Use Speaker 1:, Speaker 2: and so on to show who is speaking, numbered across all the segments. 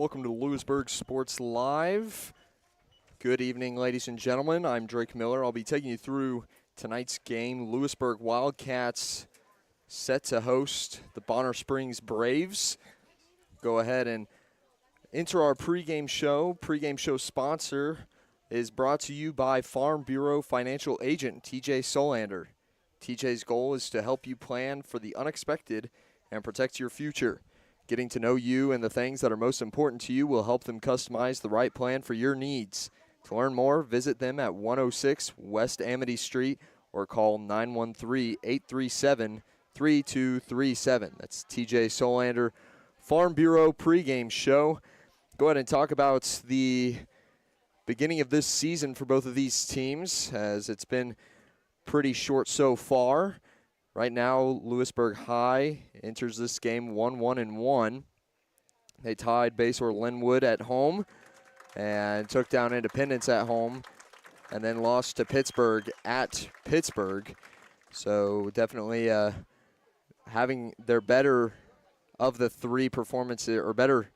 Speaker 1: Welcome to Louisburg Sports Live. Good evening, ladies and gentlemen. I'm Drake Miller. I'll be taking you through tonight's game. Louisburg Wildcats set to host the Bonner Springs Braves. Go ahead and enter our pregame show. Pregame show sponsor is brought to you by Farm Bureau Financial Agent TJ Solander. TJ's goal is to help you plan for the unexpected and protect your future. Getting to know you and the things that are most important to you will help them customize the right plan for your needs. To learn more, visit them at 106 West Amity Street or call 913-837-3237. That's TJ Solander, Farm Bureau pregame show. Go ahead and talk about the beginning of this season for both of these teams, as it's been pretty short so far. Right now, Louisburg High enters this game 1-1-1. They tied Base or Linwood at home and took down Independence at home and then lost to Pittsburgh at Pittsburgh. So definitely having their better of the three performances, or better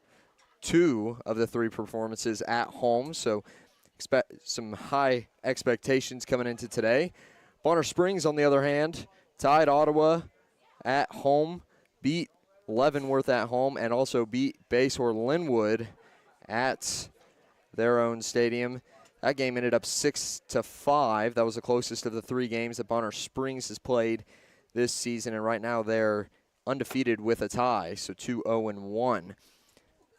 Speaker 1: two of the three performances at home. So expect some high expectations coming into today. Bonner Springs, on the other hand, tied Ottawa at home, beat Leavenworth at home, and also beat Base or Linwood at their own stadium. That game ended up 6-5. That was the closest of the three games that Bonner Springs has played this season, and right now they're undefeated with a tie, so 2-0-1.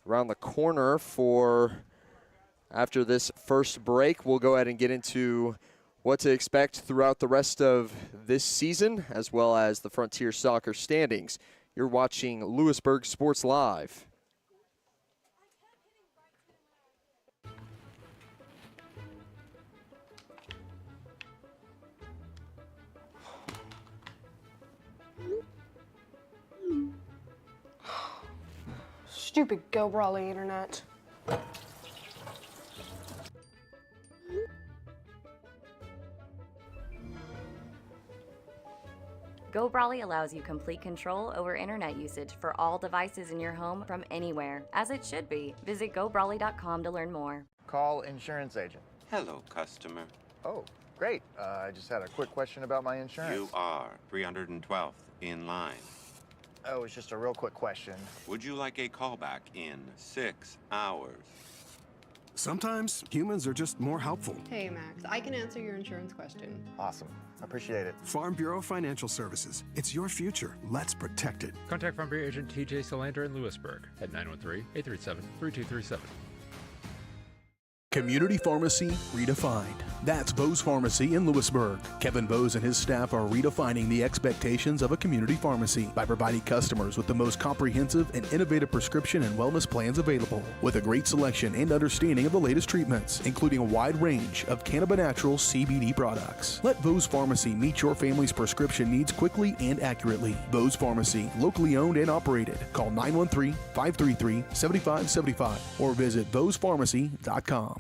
Speaker 1: Around the corner for after this first break, we'll go ahead and get into what to expect throughout the rest of this season, as well as the Frontier Soccer standings. You're watching Louisburg Sports Live.
Speaker 2: Stupid Go Brawley internet.
Speaker 3: Go Brawley allows you complete control over internet usage for all devices in your home from anywhere, as it should be. Visit GoBrawley.com to learn more.
Speaker 4: Call insurance agent.
Speaker 5: Hello, customer.
Speaker 4: Oh, great. I just had a quick question about my insurance.
Speaker 5: You are 312th in line.
Speaker 4: Oh, it's just a real quick question.
Speaker 5: Would you like a callback in 6 hours?
Speaker 6: Sometimes humans are just more helpful.
Speaker 7: Hey, Max, I can answer your insurance question.
Speaker 4: Awesome. Appreciate it.
Speaker 6: Farm Bureau Financial Services. It's your future. Let's protect it.
Speaker 8: Contact Farm Bureau agent TJ Solander in Louisburg at 913-837-3237.
Speaker 9: Community Pharmacy Redefined. That's Bose Pharmacy in Louisburg. Kevin Bose and his staff are redefining the expectations of a community pharmacy by providing customers with the most comprehensive and innovative prescription and wellness plans available, with a great selection and understanding of the latest treatments, including a wide range of cannabinatural CBD products. Let Bose Pharmacy meet your family's prescription needs quickly and accurately. Bose Pharmacy, locally owned and operated. Call 913-533-7575 or visit bosepharmacy.com.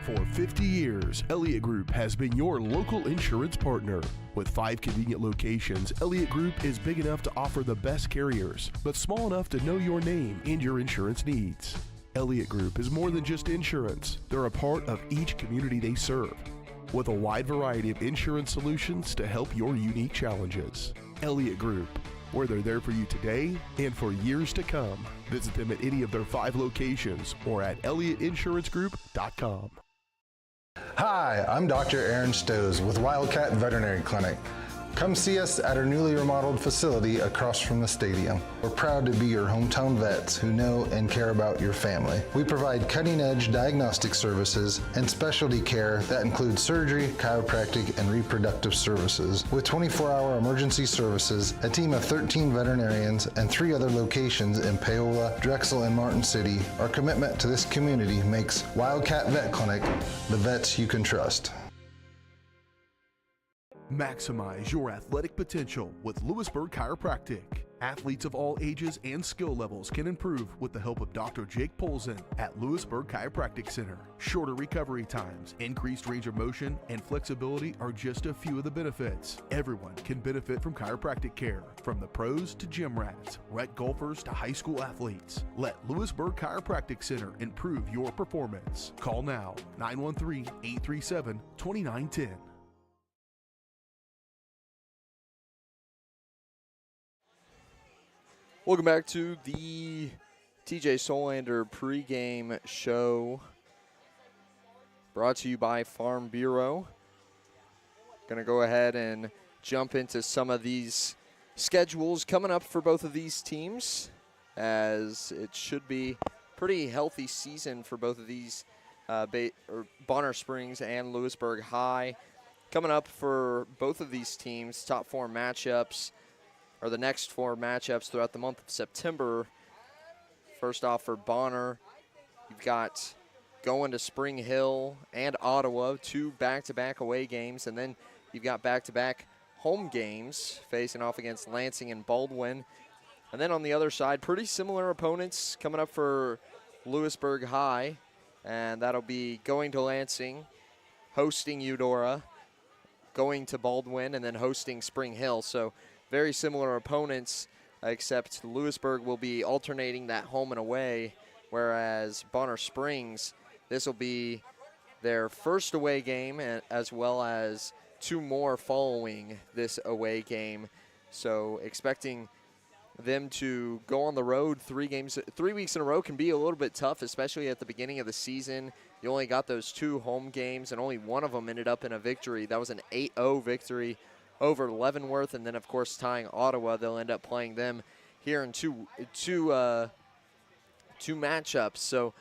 Speaker 9: For 50 years, Elliott Group has been your local insurance partner. With 5 convenient locations, Elliott Group is big enough to offer the best carriers, but small enough to know your name and your insurance needs. Elliott Group is more than just insurance. They're a part of each community they serve, with a wide variety of insurance solutions to help your unique challenges. Elliott Group, where they're there for you today and for years to come. Visit them at any of their 5 locations or at ElliottInsuranceGroup.com.
Speaker 10: Hi, I'm Dr. Aaron Stowe with Wildcat Veterinary Clinic. Come see us at our newly remodeled facility across from the stadium. We're proud to be your hometown vets who know and care about your family. We provide cutting-edge diagnostic services and specialty care that includes surgery, chiropractic, and reproductive services. With 24-hour emergency services, a team of 13 veterinarians, and 3 other locations in Paola, Drexel, and Martin City, our commitment to this community makes Wildcat Vet Clinic the vets you can trust.
Speaker 9: Maximize your athletic potential with Louisburg Chiropractic. Athletes of all ages and skill levels can improve with the help of Dr. Jake Polzin at Louisburg Chiropractic Center. Shorter recovery times, increased range of motion, and flexibility are just a few of the benefits. Everyone can benefit from chiropractic care, from the pros to gym rats, rec golfers to high school athletes. Let Louisburg Chiropractic Center improve your performance. Call now, 913-837-2910.
Speaker 1: Welcome back to the TJ Solander pregame show, brought to you by Farm Bureau. Going to go ahead and jump into some of these schedules coming up for both of these teams, as it should be pretty healthy season for both of these, Bonner Springs and Louisburg High. Coming up for both of these teams, top four matchups, or the next four matchups throughout the month of September. First off, for Bonner, you've got going to Spring Hill and Ottawa, two back-to-back away games, and then you've got back-to-back home games facing off against Lansing and Baldwin. And then on the other side, pretty similar opponents coming up for Louisburg High, and that'll be going to Lansing, hosting Eudora, going to Baldwin, and then hosting Spring Hill. So very similar opponents, except Louisburg will be alternating that home and away, whereas Bonner Springs, this will be their first away game, as well as two more following this away game. So expecting them to go on the road 3 weeks in a row can be a little bit tough, especially at the beginning of the season. You only got those 2 home games, and only one of them ended up in a victory. That was an 8-0 victory over Leavenworth, and then, of course, tying Ottawa. They'll end up playing them here in two matchups. So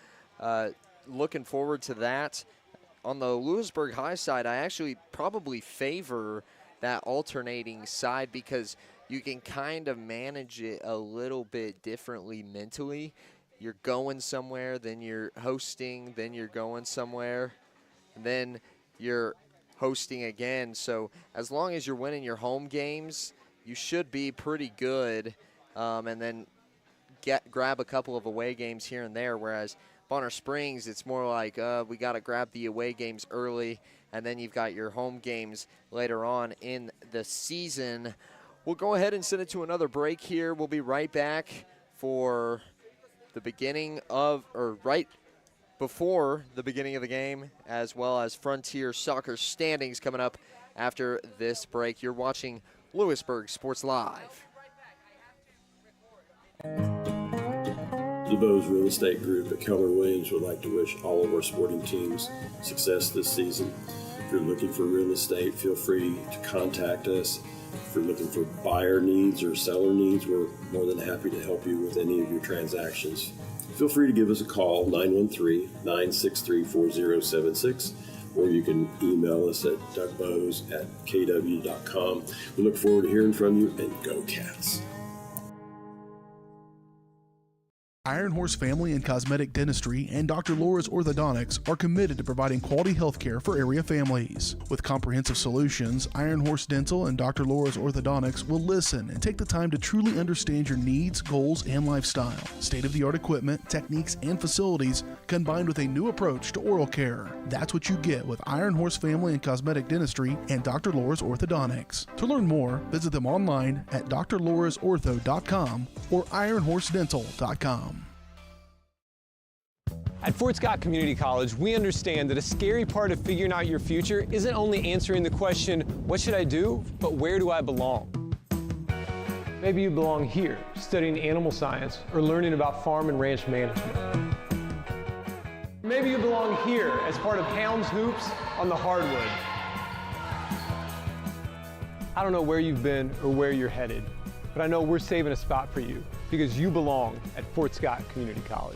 Speaker 1: looking forward to that. On the Louisburg High side, I actually probably favor that alternating side because you can kind of manage it a little bit differently mentally. You're going somewhere, then you're hosting, then you're going somewhere, and then you're hosting again. So as long as you're winning your home games, you should be pretty good, and then grab a couple of away games here and there, whereas Bonner Springs, it's more like we got to grab the away games early, and then you've got your home games later on in the season. We'll go ahead and send it to another break here. We'll be right back for the beginning of, or right before the beginning of the game, as well as Frontier Soccer standings coming up after this break. You're watching Louisburg Sports Live.
Speaker 11: DeVos Real Estate Group at Keller Williams would like to wish all of our sporting teams success this season. If you're looking for real estate, feel free to contact us. If you're looking for buyer needs or seller needs, we're more than happy to help you with any of your transactions. Feel free to give us a call, 913-963-4076, or you can email us at dougbose@kw.com. We look forward to hearing from you, and go Cats.
Speaker 9: Iron Horse Family and Cosmetic Dentistry and Dr. Laura's Orthodontics are committed to providing quality health care for area families. With comprehensive solutions, Iron Horse Dental and Dr. Laura's Orthodontics will listen and take the time to truly understand your needs, goals, and lifestyle. State-of-the-art equipment, techniques, and facilities combined with a new approach to oral care. That's what you get with Iron Horse Family and Cosmetic Dentistry and Dr. Laura's Orthodontics. To learn more, visit them online at drlaurasortho.com or ironhorsedental.com.
Speaker 12: At Fort Scott Community College, we understand that a scary part of figuring out your future isn't only answering the question, what should I do, but where do I belong? Maybe you belong here, studying animal science or learning about farm and ranch management. Maybe you belong here as part of Hounds Hoops on the hardwood. I don't know where you've been or where you're headed, but I know we're saving a spot for you because you belong at Fort Scott Community College.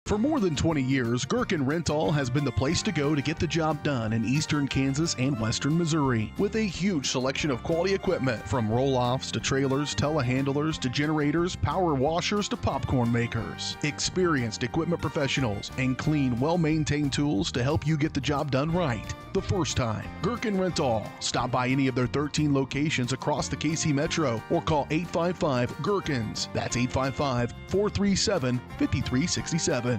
Speaker 9: For more than 20 years, Gherkin Rental has been the place to go to get the job done in eastern Kansas and western Missouri. With a huge selection of quality equipment, from roll-offs to trailers, telehandlers to generators, power washers to popcorn makers. Experienced equipment professionals and clean, well-maintained tools to help you get the job done right the first time. Gherkin Rental. Stop by any of their 13 locations across the KC Metro or call 855-GHERKINS. That's 855-437-5367.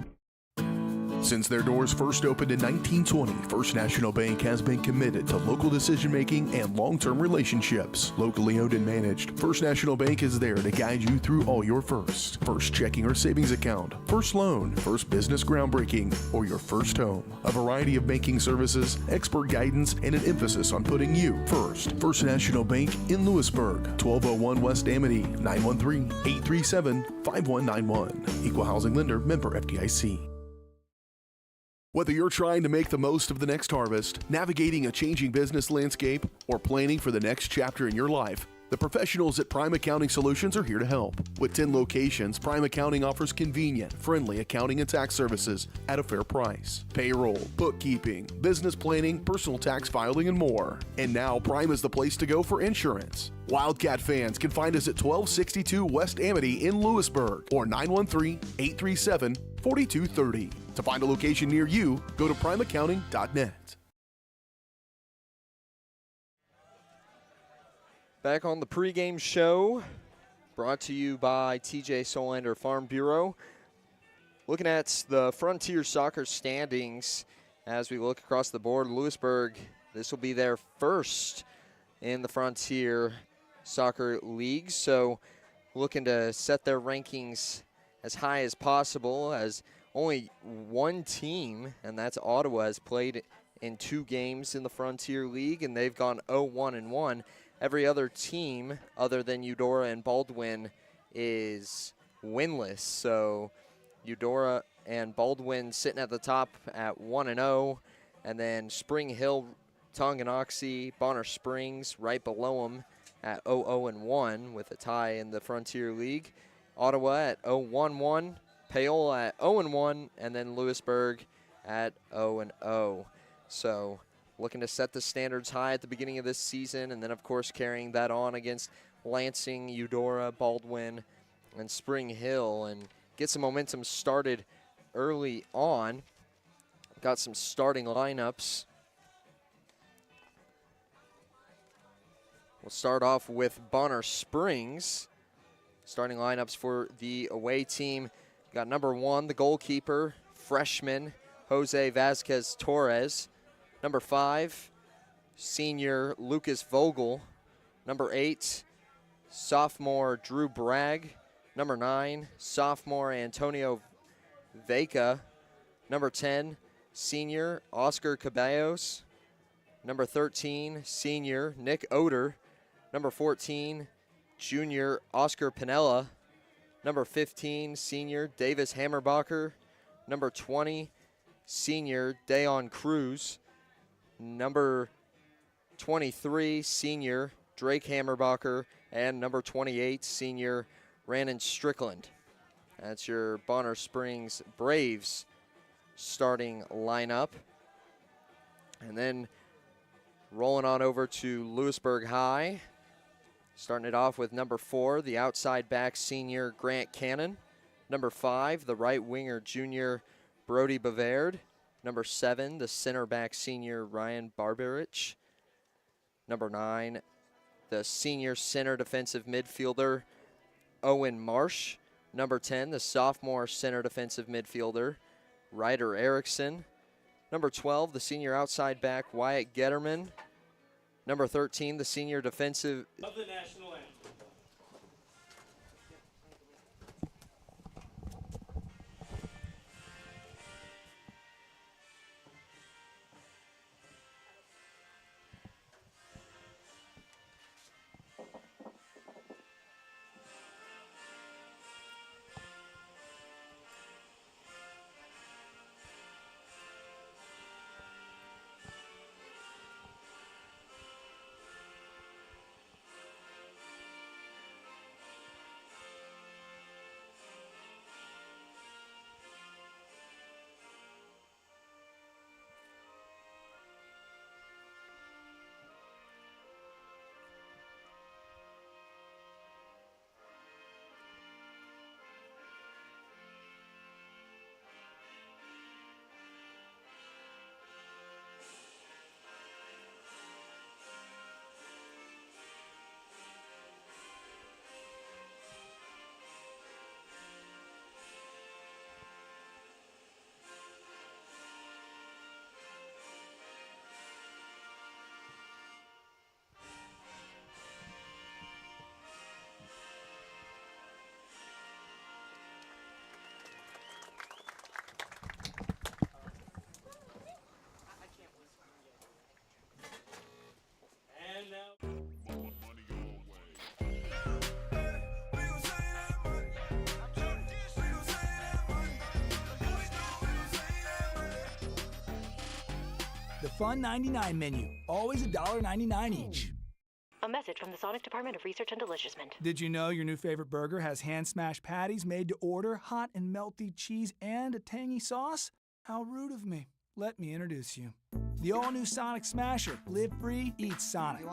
Speaker 9: Since their doors first opened in 1920, First National Bank has been committed to local decision-making and long-term relationships. Locally owned and managed, First National Bank is there to guide you through all your firsts. First checking or savings account, first loan, first business groundbreaking, or your first home. A variety of banking services, expert guidance, and an emphasis on putting you first. First National Bank in Louisburg, 1201 West Amity, 913-837-5191. Equal housing lender, member FDIC. Whether you're trying to make the most of the next harvest, navigating a changing business landscape, or planning for the next chapter in your life, the professionals at Prime Accounting Solutions are here to help. With 10 locations, Prime Accounting offers convenient, friendly accounting and tax services at a fair price. Payroll, bookkeeping, business planning, personal tax filing, and more. And now Prime is the place to go for insurance. Wildcat fans can find us at 1262 West Amity in Louisburg or 913-837-4230. To find a location near you, go to primeaccounting.net.
Speaker 1: Back on the pregame show, brought to you by TJ Solander Farm Bureau. Looking at the Frontier Soccer standings as we look across the board, Louisburg, this will be their first in the Frontier Soccer League, so looking to set their rankings as high as possible, as only one team, and that's Ottawa, has played in 2 games in the Frontier League, and they've gone 0-1-1. Every other team other than Eudora and Baldwin is winless. So Eudora and Baldwin sitting at the top at 1-0, and then Spring Hill, Tonganoxie, Bonner Springs right below them at 0-0-1 with a tie in the Frontier League. Ottawa at 0-1-1. Paola at 0-1, and then Louisburg at 0-0. So looking to set the standards high at the beginning of this season, and then, of course, carrying that on against Lansing, Eudora, Baldwin, and Spring Hill, and get some momentum started early on. Got some starting lineups. We'll start off with Bonner Springs. Starting lineups for the away team. Got number 1, the goalkeeper, freshman Jose Vasquez Torres. Number 5, senior Lucas Vogel. Number 8, sophomore Drew Bragg. Number 9, sophomore Antonio Vega. Number 10, senior Oscar Caballos. Number 13, senior Nick Oder. Number 14, junior Oscar Pinella. Number 15, senior Davis Hammerbacher. Number 20, senior Dayon Cruz. Number 23, senior Drake Hammerbacher. And number 28, senior Rannon Strickland. That's your Bonner Springs Braves starting lineup. And then rolling on over to Louisburg High. Starting it off with number 4, the outside back senior Grant Cannon. Number 5, the right winger junior Brody Bavard. Number 7, the center back senior Ryan Barberich. Number 9, the senior center defensive midfielder Owen Marsh. Number 10, the sophomore center defensive midfielder Ryder Erickson. Number 12, the senior outside back Wyatt Getterman. Number 13, the senior defensive
Speaker 13: of the national anthem. fun 99 menu. Always $1.99 each.
Speaker 14: A message from the Sonic Department of Research and Deliciousment.
Speaker 13: Did you know your new favorite burger has hand-smashed patties made to order, hot and melty cheese, and a tangy sauce? How rude of me. Let me introduce you. The all-new Sonic Smasher. Live free, eat Sonic.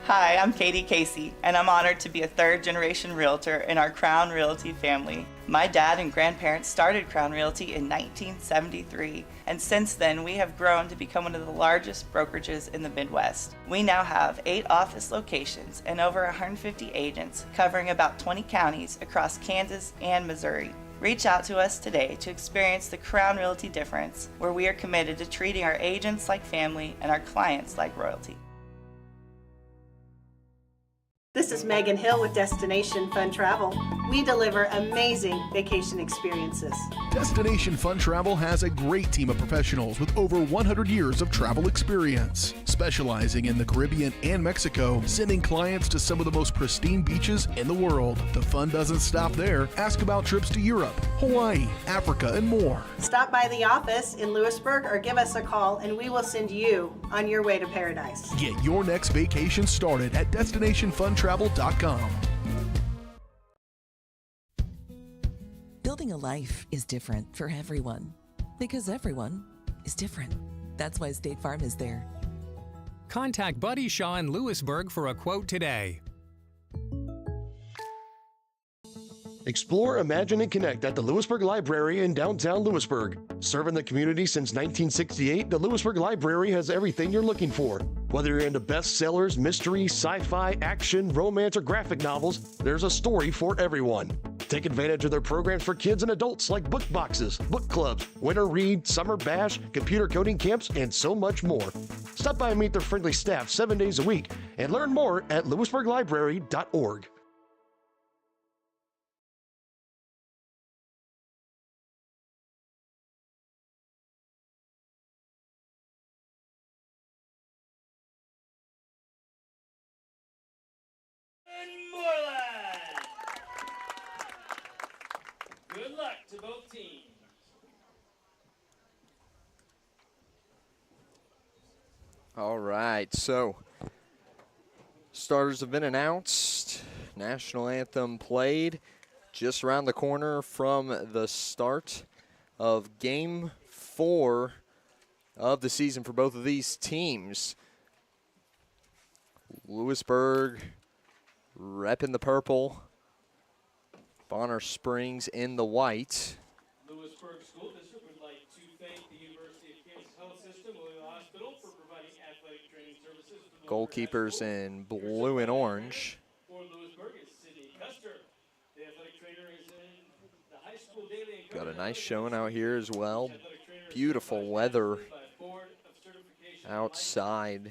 Speaker 15: Hi, I'm Katie Casey, and I'm honored to be a third-generation realtor in our Crown Realty family. My dad and grandparents started Crown Realty in 1973, and since then we have grown to become one of the largest brokerages in the Midwest. We now have 8 office locations and over 150 agents covering about 20 counties across Kansas and Missouri. Reach out to us today to experience the Crown Realty difference, where we are committed to treating our agents like family and our clients like royalty.
Speaker 16: This is Megan Hill with Destination Fun Travel. We deliver amazing vacation experiences.
Speaker 9: Destination Fun Travel has a great team of professionals with over 100 years of travel experience, specializing in the Caribbean and Mexico, sending clients to some of the most pristine beaches in the world. The fun doesn't stop there. Ask about trips to Europe, Hawaii, Africa, and more.
Speaker 16: Stop by the office in Louisburg or give us a call and we will send you on your way to paradise.
Speaker 9: Get your next vacation started at destinationfuntravel.com.
Speaker 17: Building a life is different for everyone because everyone is different. That's why State Farm is there.
Speaker 18: Contact Buddy Shaw in Louisburg for a quote today.
Speaker 19: Explore, imagine, and connect at the Louisburg Library in downtown Louisburg. Serving the community since 1968, the Louisburg Library has everything you're looking for. Whether you're into bestsellers, mystery, sci-fi, action, romance, or graphic novels, there's a story for everyone. Take advantage of their programs for kids and adults like book boxes, book clubs, winter read, summer bash, computer coding camps, and so much more. Stop by and meet their friendly staff 7 days a week and learn more at louisburglibrary.org.
Speaker 20: Good luck to both teams.
Speaker 1: All right, so starters have been announced. National anthem played just around the corner from the start of Game 4 of the season for both of these teams. Louisburg repping the purple. Bonner Springs in the white.
Speaker 20: Louisburg School District would like to thank the University of Kansas Health System, Louisville Hospital, for providing athletic training services.
Speaker 1: Goalkeepers in blue and orange.
Speaker 20: For Louisburg is Sydney Custer. The athletic trainer is in the high school daily.
Speaker 1: Got a nice showing out here as well. Beautiful weather outside.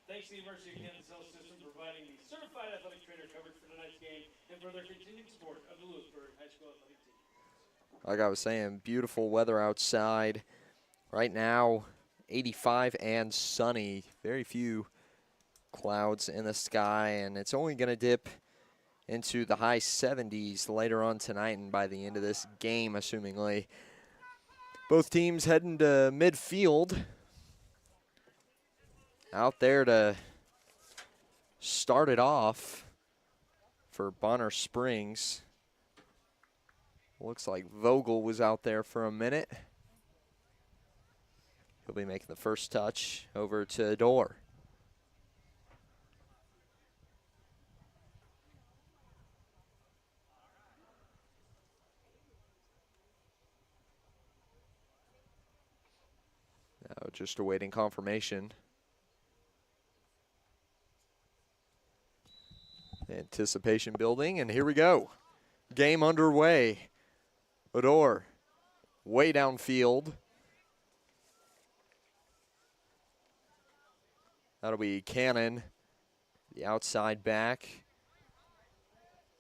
Speaker 20: Thanks to the University of Kansas Health System for providing the certified athletic trainer coverage for tonight's game and for their continued support of the Louisburg High School athletic team.
Speaker 1: Like I was saying, beautiful weather outside. Right now, 85 and sunny. Very few clouds in the sky, and it's only going to dip into the high 70s later on tonight and by the end of this game, assumingly. Both teams heading to midfield. Out there to start it off for Bonner Springs. Looks like Vogel was out there for a minute. He'll be making the first touch over to Dorr. Now just awaiting confirmation. Anticipation building, and here we go. Game underway. Odor way downfield. That'll be Cannon, the outside back.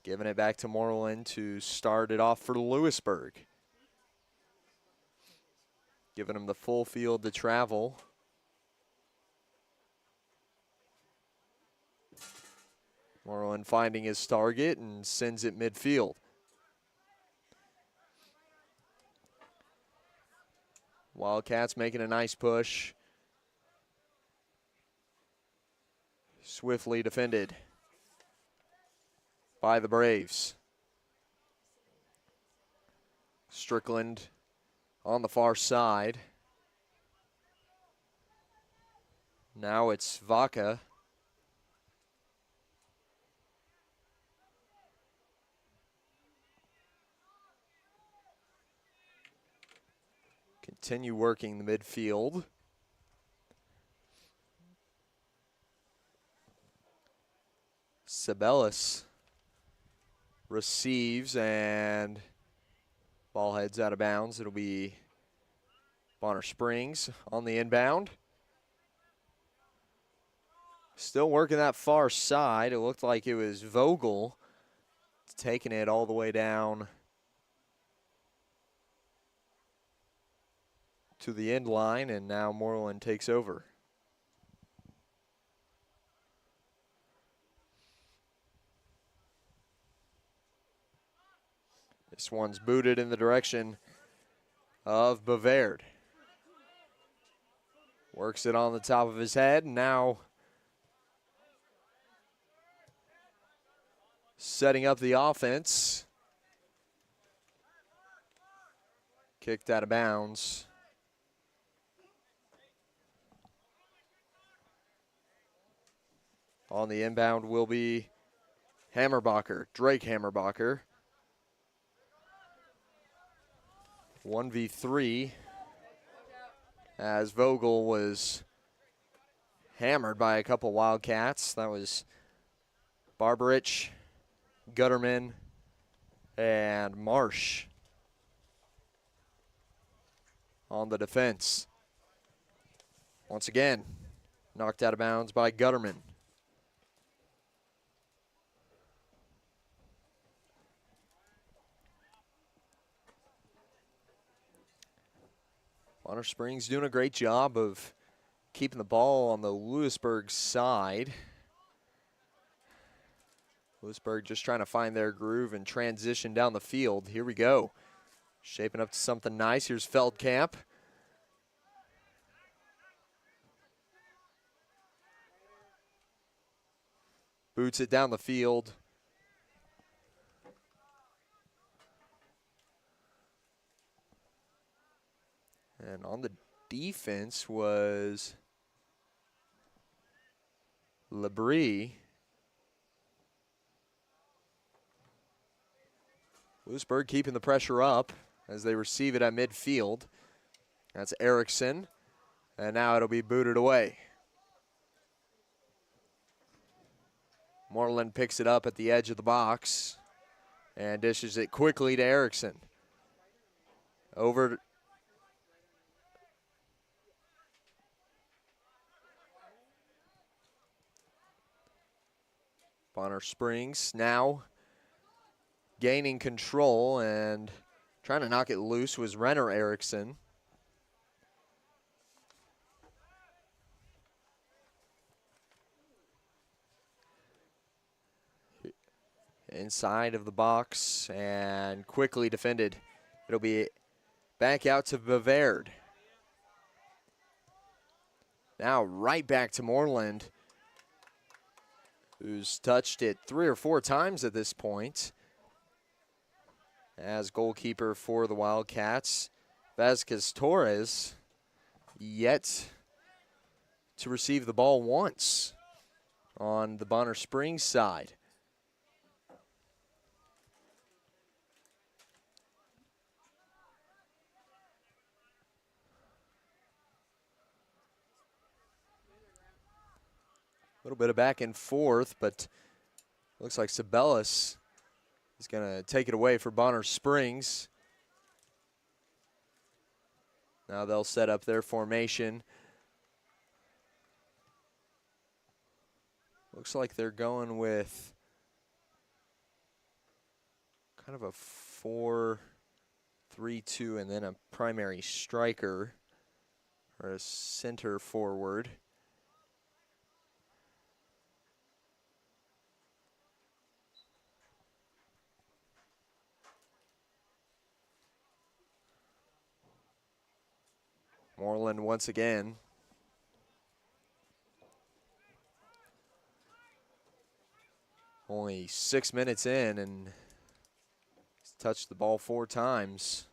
Speaker 1: Giving it back to Moreland to start it off for Louisburg. Giving him the full field to travel. Moreland finding his target and sends it midfield. Wildcats making a nice push. Swiftly defended by the Braves. Strickland on the far side. Now it's Vaca. Continue working the midfield. Sabellis receives and ball heads out of bounds. It'll be Bonner Springs on the inbound. Still working that far side. It looked like it was Vogel taking it all the way down to the end line, and now Moreland takes over. This one's booted in the direction of Bavard. Works it on the top of his head, and now setting up the offense. Kicked out of bounds. On the inbound will be Hammerbacher, Drake Hammerbacher. 1v3 as Vogel was hammered by a couple Wildcats. That was Barbarich, Gutterman, and Marsh on the defense. Once again, knocked out of bounds by Gutterman. Bonner Springs doing a great job of keeping the ball on the Louisburg side. Louisburg just trying to find their groove and transition down the field. Here we go. Shaping up to something nice. Here's Feldkamp. Boots it down the field. And on the defense was Labrie. Louisburg keeping the pressure up as they receive it at midfield. That's Erickson. And now it'll be booted away. Moreland picks it up at the edge of the box and dishes it quickly to Erickson. Over Bonner Springs now gaining control and trying to knock it loose was Renner Erickson. Inside of the box and quickly defended. It'll be back out to Bavard. Now right back to Moreland, who's touched it 3 or 4 times at this point. As goalkeeper for the Wildcats, Vasquez Torres yet to receive the ball once on the Bonner Springs side. A little bit of back and forth, but looks like Sabellis is going to take it away for Bonner Springs. Now they'll set up their formation. Looks like they're going with kind of a 4-3-2 and then a primary striker or a center forward. Moreland once again. Only 6 minutes in, and he's touched the ball 4 times.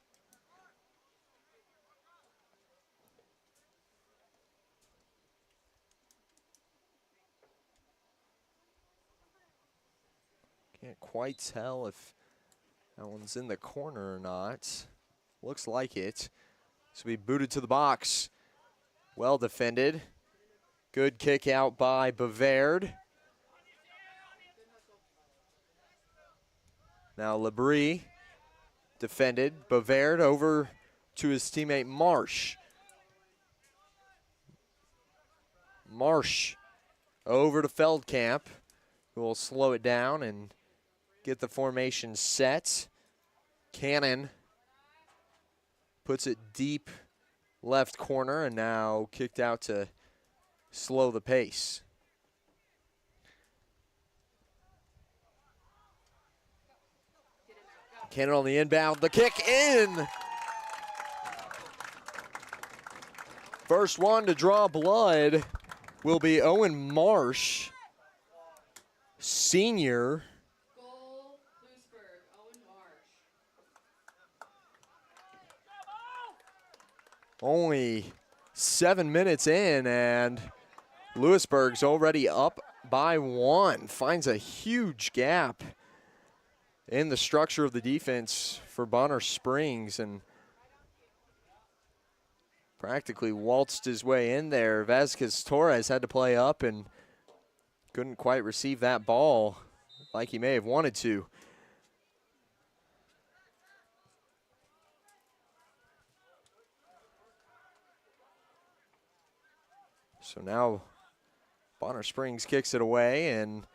Speaker 1: Can't quite tell if that one's in the corner or not. Looks like it. So we booted to the box. Well defended. Good kick out by Bavard. Now Labrie defended. Bavard over to his teammate Marsh. Marsh over to Feldkamp, who will slow it down and get the formation set. Cannon puts it deep left corner and now kicked out to slow the pace. Cannon on the inbound, the kick in. First one to draw blood will be Owen Marsh, senior. Only 7 minutes in, and Louisburg's already up by 1. Finds a huge gap in the structure of the defense for Bonner Springs and practically waltzed his way in there. Vasquez Torres had to play up and couldn't quite receive that ball like he may have wanted to. So now Bonner Springs kicks it away, and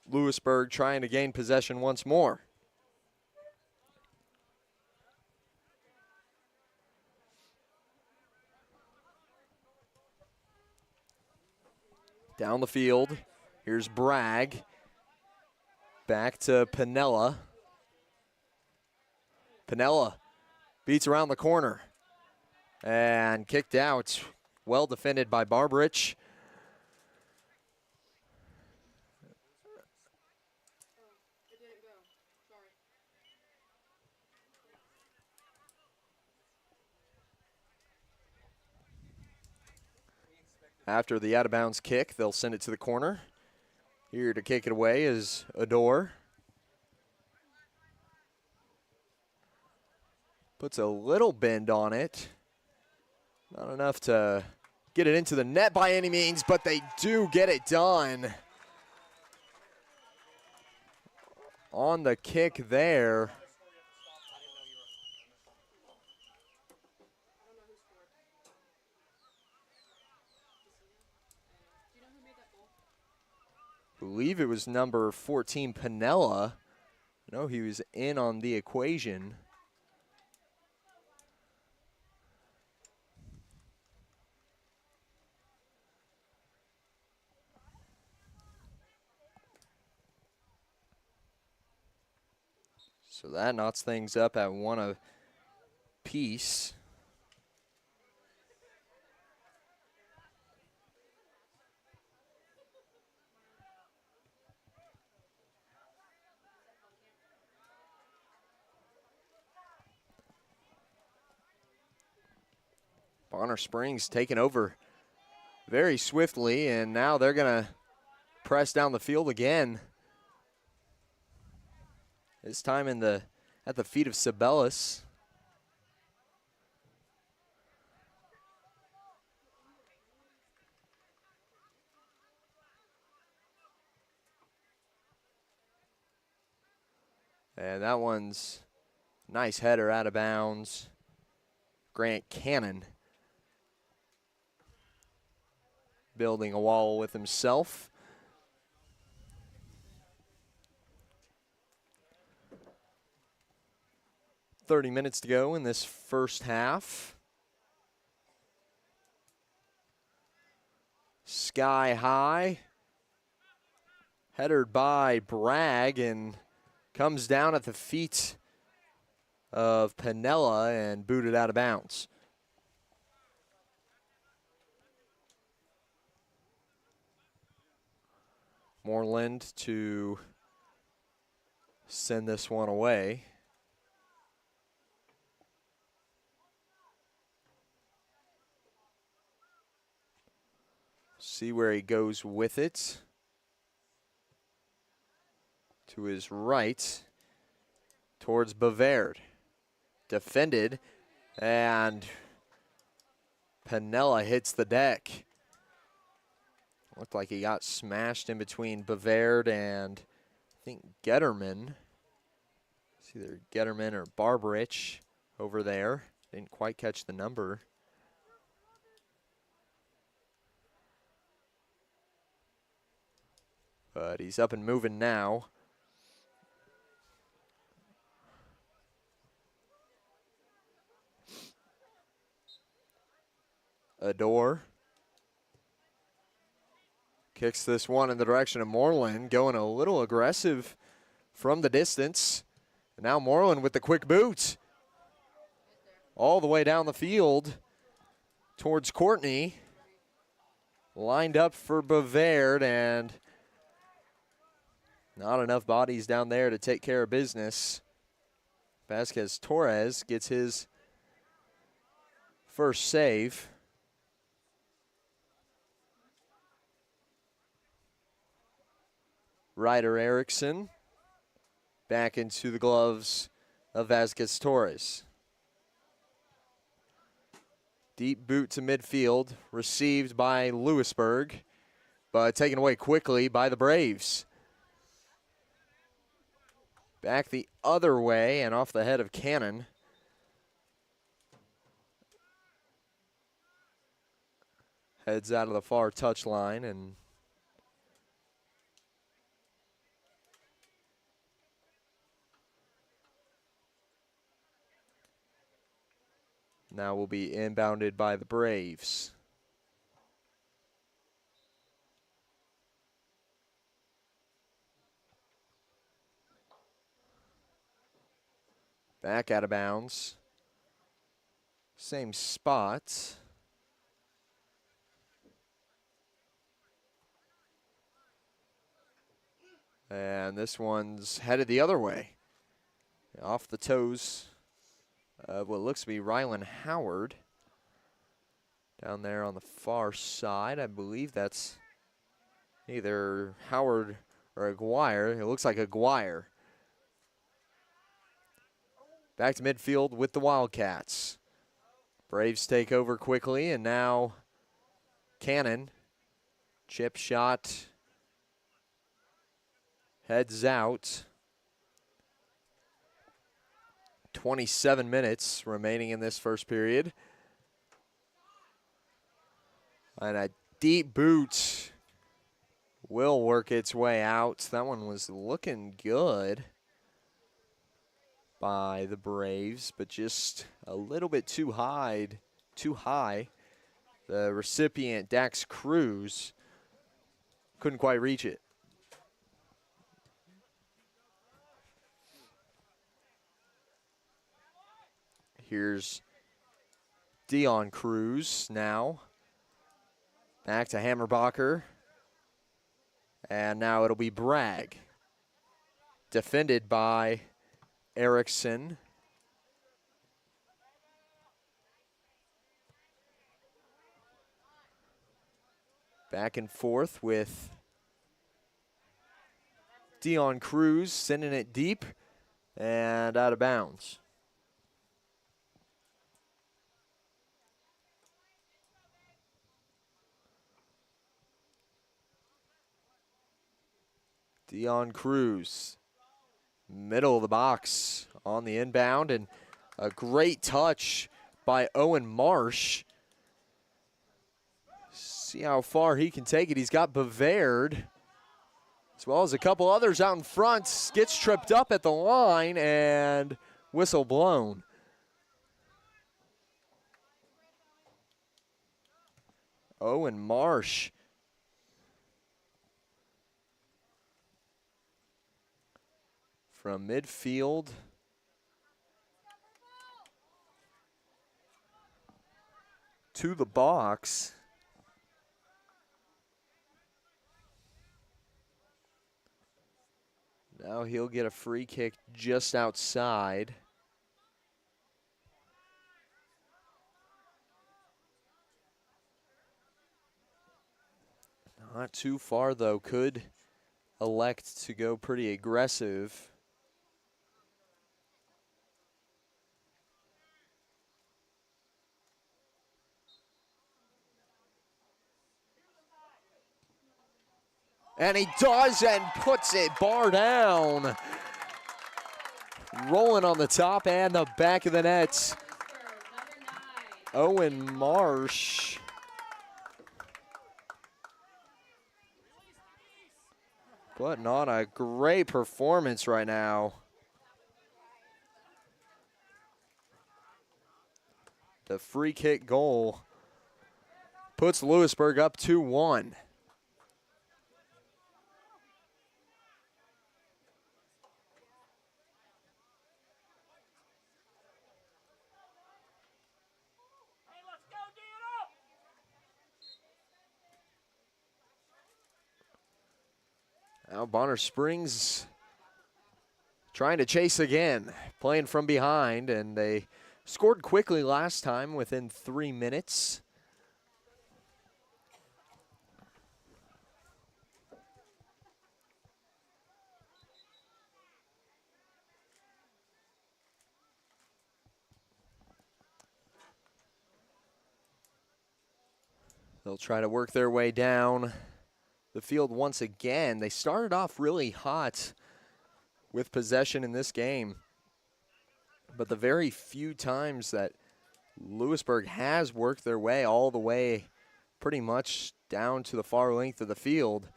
Speaker 1: Louisburg trying to gain possession once more. Down the field, here's Bragg. Back to Piniella. Piniella beats around the corner and kicked out. Well defended by Barberich. After the out-of-bounds kick, they'll send it to the corner. Here to kick it away is Adore. Puts a little bend on it. Not enough to get it into the net by any means, but they do get it done. On the kick there. I believe it was number 14, Piniella. I know he was in on the equation. So that knots things up at 1 apiece. Bonner Springs taking over very swiftly, and now they're going to press down the field again. This time at the feet of Sabellis. And that one's nice header out of bounds. Grant Cannon building a wall with himself. .30 minutes to go in this first half. Sky high. Headed by Bragg and comes down at the feet of Piniella and booted out of bounds. Moreland to send this one away. See where he goes with it. To his right, towards Bavard. Defended, and Piniella hits the deck. Looked like he got smashed in between Bavard and I think Getterman. It's either Getterman or Barbarich over there. Didn't quite catch the number. But he's up and moving now. Adore kicks this one in the direction of Moreland, going a little aggressive from the distance. And now Moreland with the quick boot. All the way down the field towards Courtney. Lined up for Bavard, and not enough bodies down there to take care of business. Vasquez Torres gets his first save. Ryder Erickson back into the gloves of Vasquez Torres. Deep boot to midfield, received by Louisburg, but taken away quickly by the Braves. Back the other way and off the head of Cannon. Heads out of the far touchline, and now will be inbounded by the Braves. Back out of bounds. Same spot. And this one's headed the other way. Off the toes of what looks to be Rylan Howard. Down there on the far side. I believe that's either Howard or Aguirre. It looks like Aguirre. Back to midfield with the Wildcats. Braves take over quickly, and now Cannon. Chip shot. Heads out. 27 minutes remaining in this first period. And a deep boot will work its way out. That one was looking good by the Braves, but just a little bit too high. The recipient, Dax Cruz, couldn't quite reach it. Here's Dion Cruz now. Back to Hammerbacher. And now it'll be Bragg. Defended by Erickson. Back and forth with Dion Cruz, sending it deep and out of bounds. Dion Cruz, middle of the box on the inbound, and a great touch by Owen Marsh. See how far he can take it. He's got Bavard, as well as a couple others out in front. Gets tripped up at the line, and whistle blown. Owen Marsh. From midfield to the box. Now he'll get a free kick just outside. Not too far, though. Could elect to go pretty aggressive. And he does and puts it bar down. Rolling on the top and the back of the net. Owen Marsh. Putting on a great performance right now. The free kick goal puts Louisburg up 2-1. Now Bonner Springs trying to chase again, playing from behind, and they scored quickly last time within 3 minutes. They'll try to work their way down the field once again. They started off really hot with possession in this game, but the very few times that Louisburg has worked their way all the way pretty much down to the far length of the field,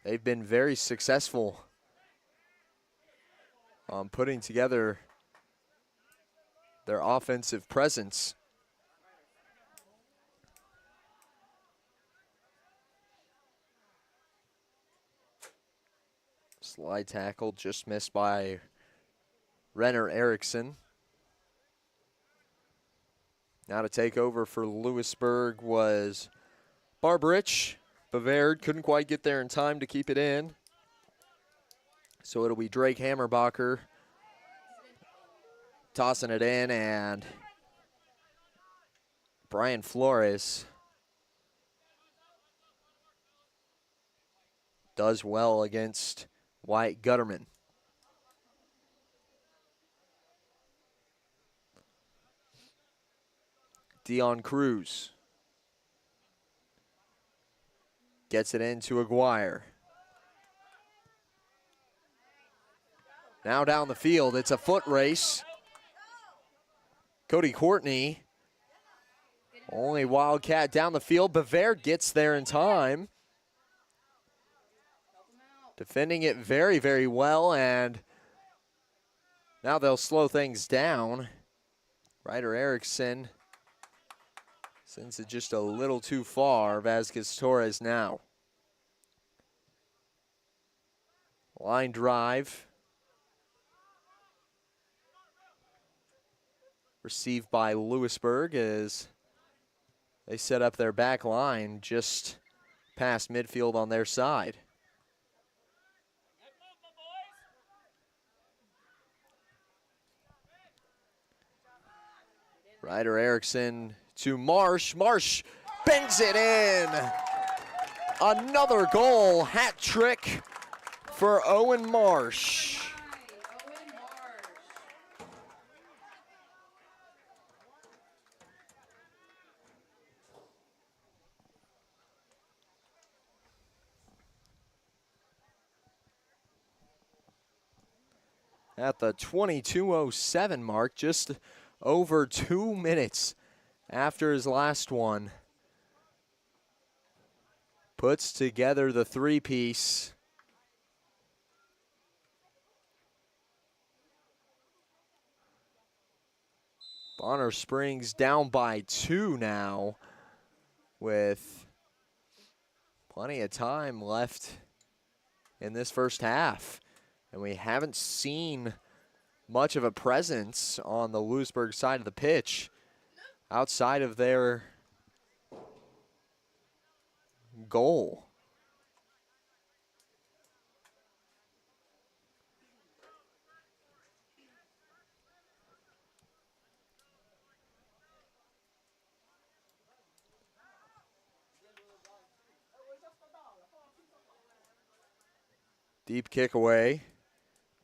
Speaker 1: they've been very successful on putting together their offensive presence. Slide tackle just missed by Renner Erickson. Now to take over for Louisburg was Barbarich. Bavard couldn't quite get there in time to keep it in. So it'll be Drake Hammerbacher tossing it in, and Brian Flores does well against Wyatt Gutterman. Dion Cruz gets it into Aguirre. Now down the field, it's a foot race. Cody Courtney, only Wildcat down the field. Bavard gets there in time. Defending it very, very well, and now they'll slow things down. Ryder Erickson sends it just a little too far. Vasquez Torres now. Line drive. Received by Louisburg as they set up their back line just past midfield on their side. Ryder Erickson to Marsh. Marsh bangs it in. Another goal, hat trick for Owen Marsh. At the 22:07 mark, just over 2 minutes after his last one. Puts together the three-piece. Bonner Springs down by 2 now with plenty of time left in this first half. And we haven't seen much of a presence on the Louisburg side of the pitch outside of their goal. Deep kick away.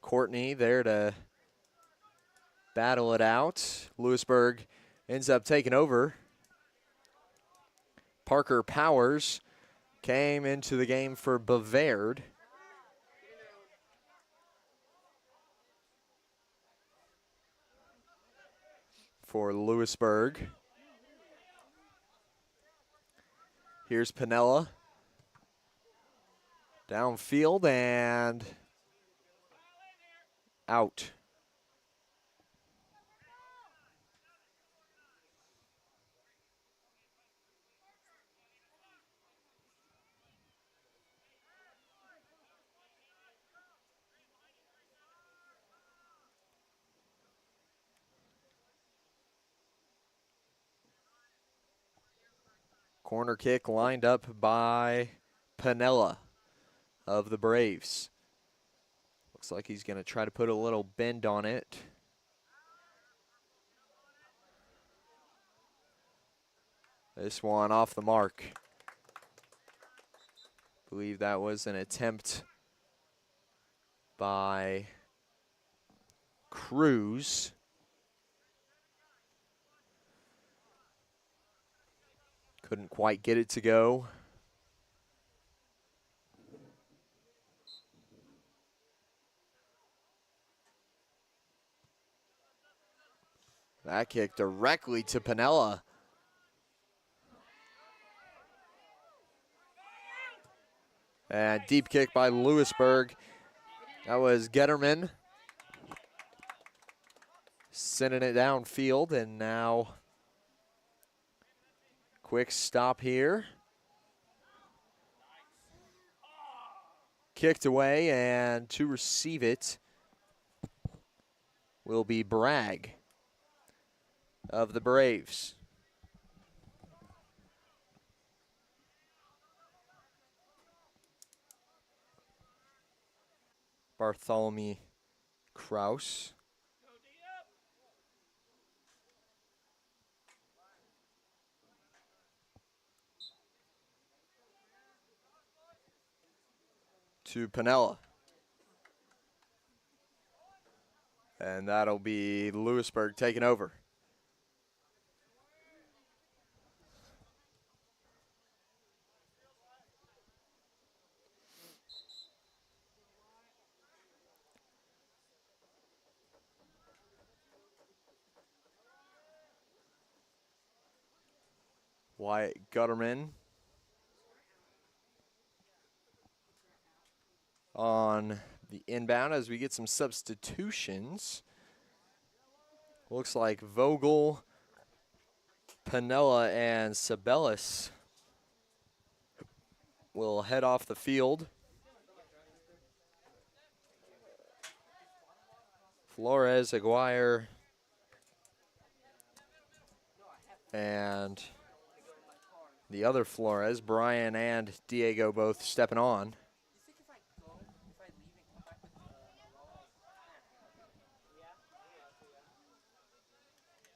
Speaker 1: Courtney there to battle it out. Louisburg ends up taking over. Parker Powers came into the game for Bavard. For Louisburg. Here's Pinella. Downfield and out. Corner kick lined up by Pinella of the Braves. Looks like he's going to try to put a little bend on it. This one off the mark. I believe that was an attempt by Cruz. Couldn't quite get it to go. That kick directly to Pinella. And deep kick by Louisburg. That was Getterman. Sending it downfield, and now quick stop here. Kicked away, and to receive it will be Bragg of the Braves. Bartholomew Kraus. To Pinella. And that'll be Louisburg taking over. Wyatt Gutterman on the inbound as we get some substitutions. Looks like Vogel, Pinella, and Sabellis will head off the field. Flores, Aguirre, and the other Flores, Brian and Diego, both stepping on.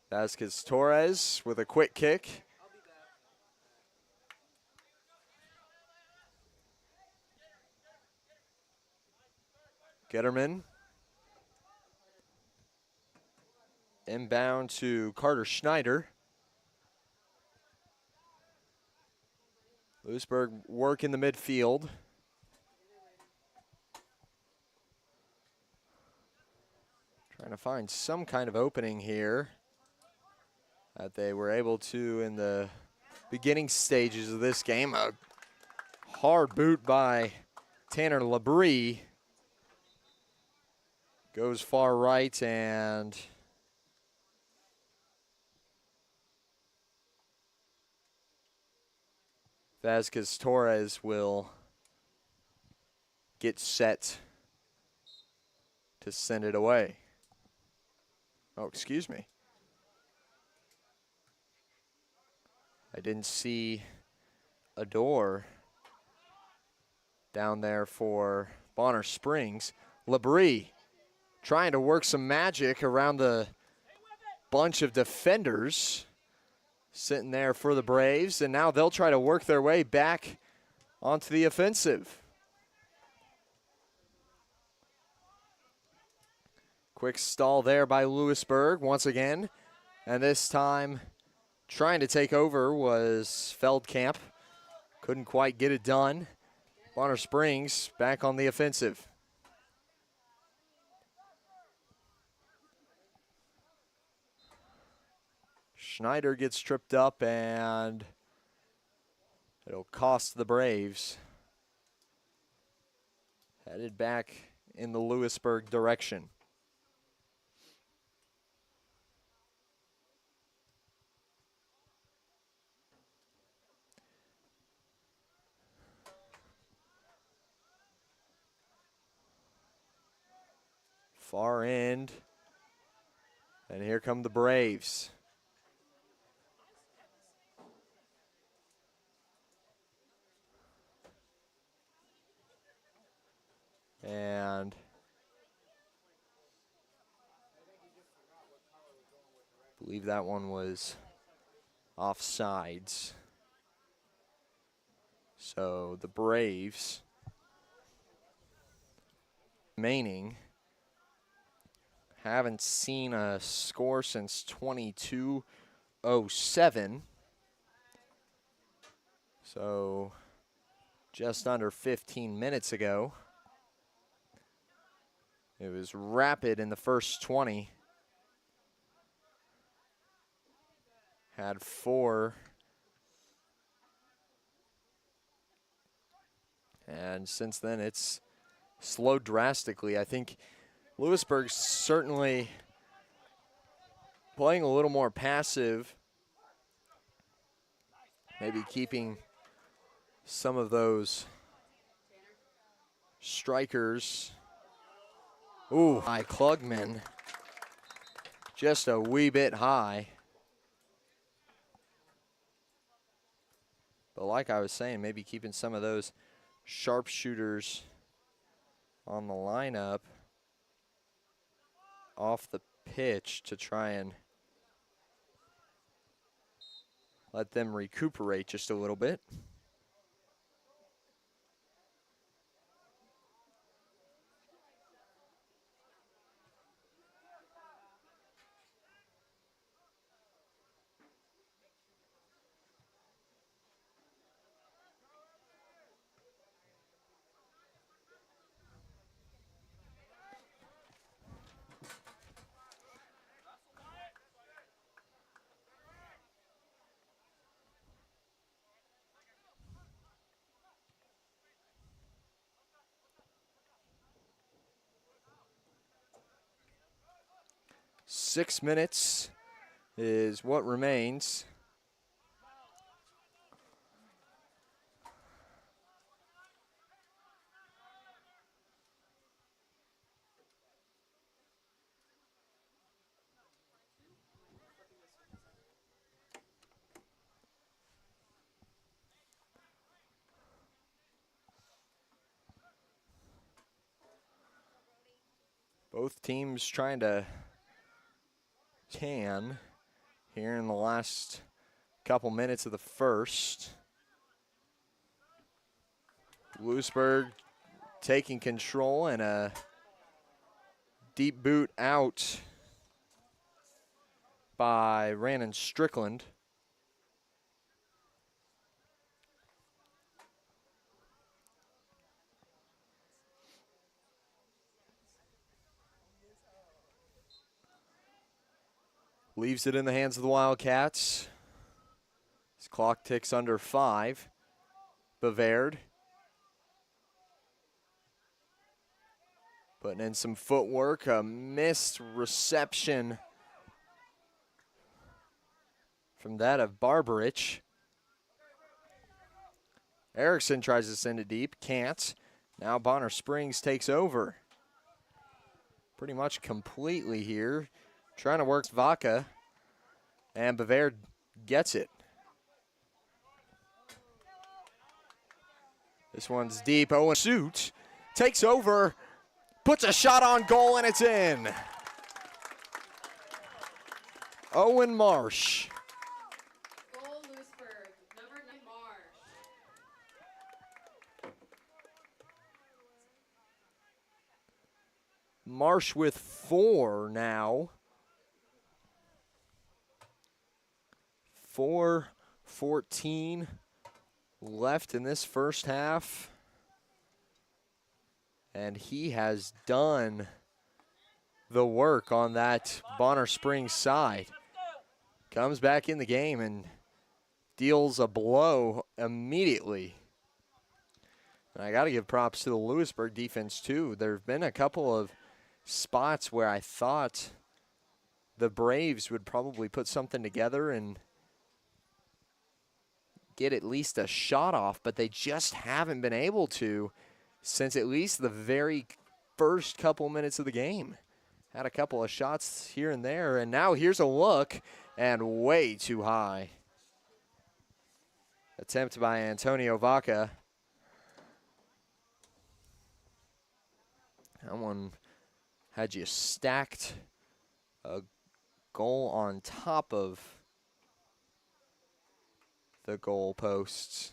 Speaker 1: Vasquez Torres with a quick kick. Getterman. Inbound to Carter Schneider. Louisburg work in the midfield. Trying to find some kind of opening here that they were able to in the beginning stages of this game. A hard boot by Tanner Labrie. Goes far right, and Vasquez Torres will get set to send it away. Oh, excuse me. I didn't see a door down there for Bonner Springs. Labrie trying to work some magic around the bunch of defenders sitting there for the Braves, and now they'll try to work their way back onto the offensive. Quick stall there by Louisburg once again. And this time trying to take over was Feldkamp. Couldn't quite get it done. Bonner Springs back on the offensive. Schneider gets tripped up, and it'll cost the Braves. Headed back in the Louisburg direction. Far end. And here come the Braves. And I believe that one was offsides. So the Braves remaining. Haven't seen a score since 22:07. So just under 15 minutes ago. It was rapid in the first 20. Had 4. And since then it's slowed drastically. I think Louisburg's certainly playing a little more passive, maybe keeping some of those strikers. Ooh, by Klugman, just a wee bit high. But like I was saying, maybe keeping some of those sharpshooters on the lineup off the pitch to try and let them recuperate just a little bit. Six minutes is what remains. Both teams trying to can here in the last couple minutes of the first. Louisburg taking control and a deep boot out by Rannon Strickland. Leaves it in the hands of the Wildcats. His clock ticks under 5. Bavard putting in some footwork. A missed reception from that of Barbarich. Erickson tries to send it deep. Can't. Now Bonner Springs takes over. Pretty much completely here. Trying to work Vaca, and Bavard gets it. This one's deep. Owen Suit takes over, puts a shot on goal, and it's in. Owen Marsh.
Speaker 7: Goal Louisburg, number 9 Marsh.
Speaker 1: Marsh with 4 now. 4:14 left in this first half. And he has done the work on that Bonner Springs side. Comes back in the game and deals a blow immediately. And I got to give props to the Louisburg defense, too. There have been a couple of spots where I thought the Braves would probably put something together and get at least a shot off, but they just haven't been able to since at least the very first couple minutes of the game. Had a couple of shots here and there, and now here's a look, and way too high. Attempt by Antonio Vaca. That one had you stacked a goal on top of the goal posts.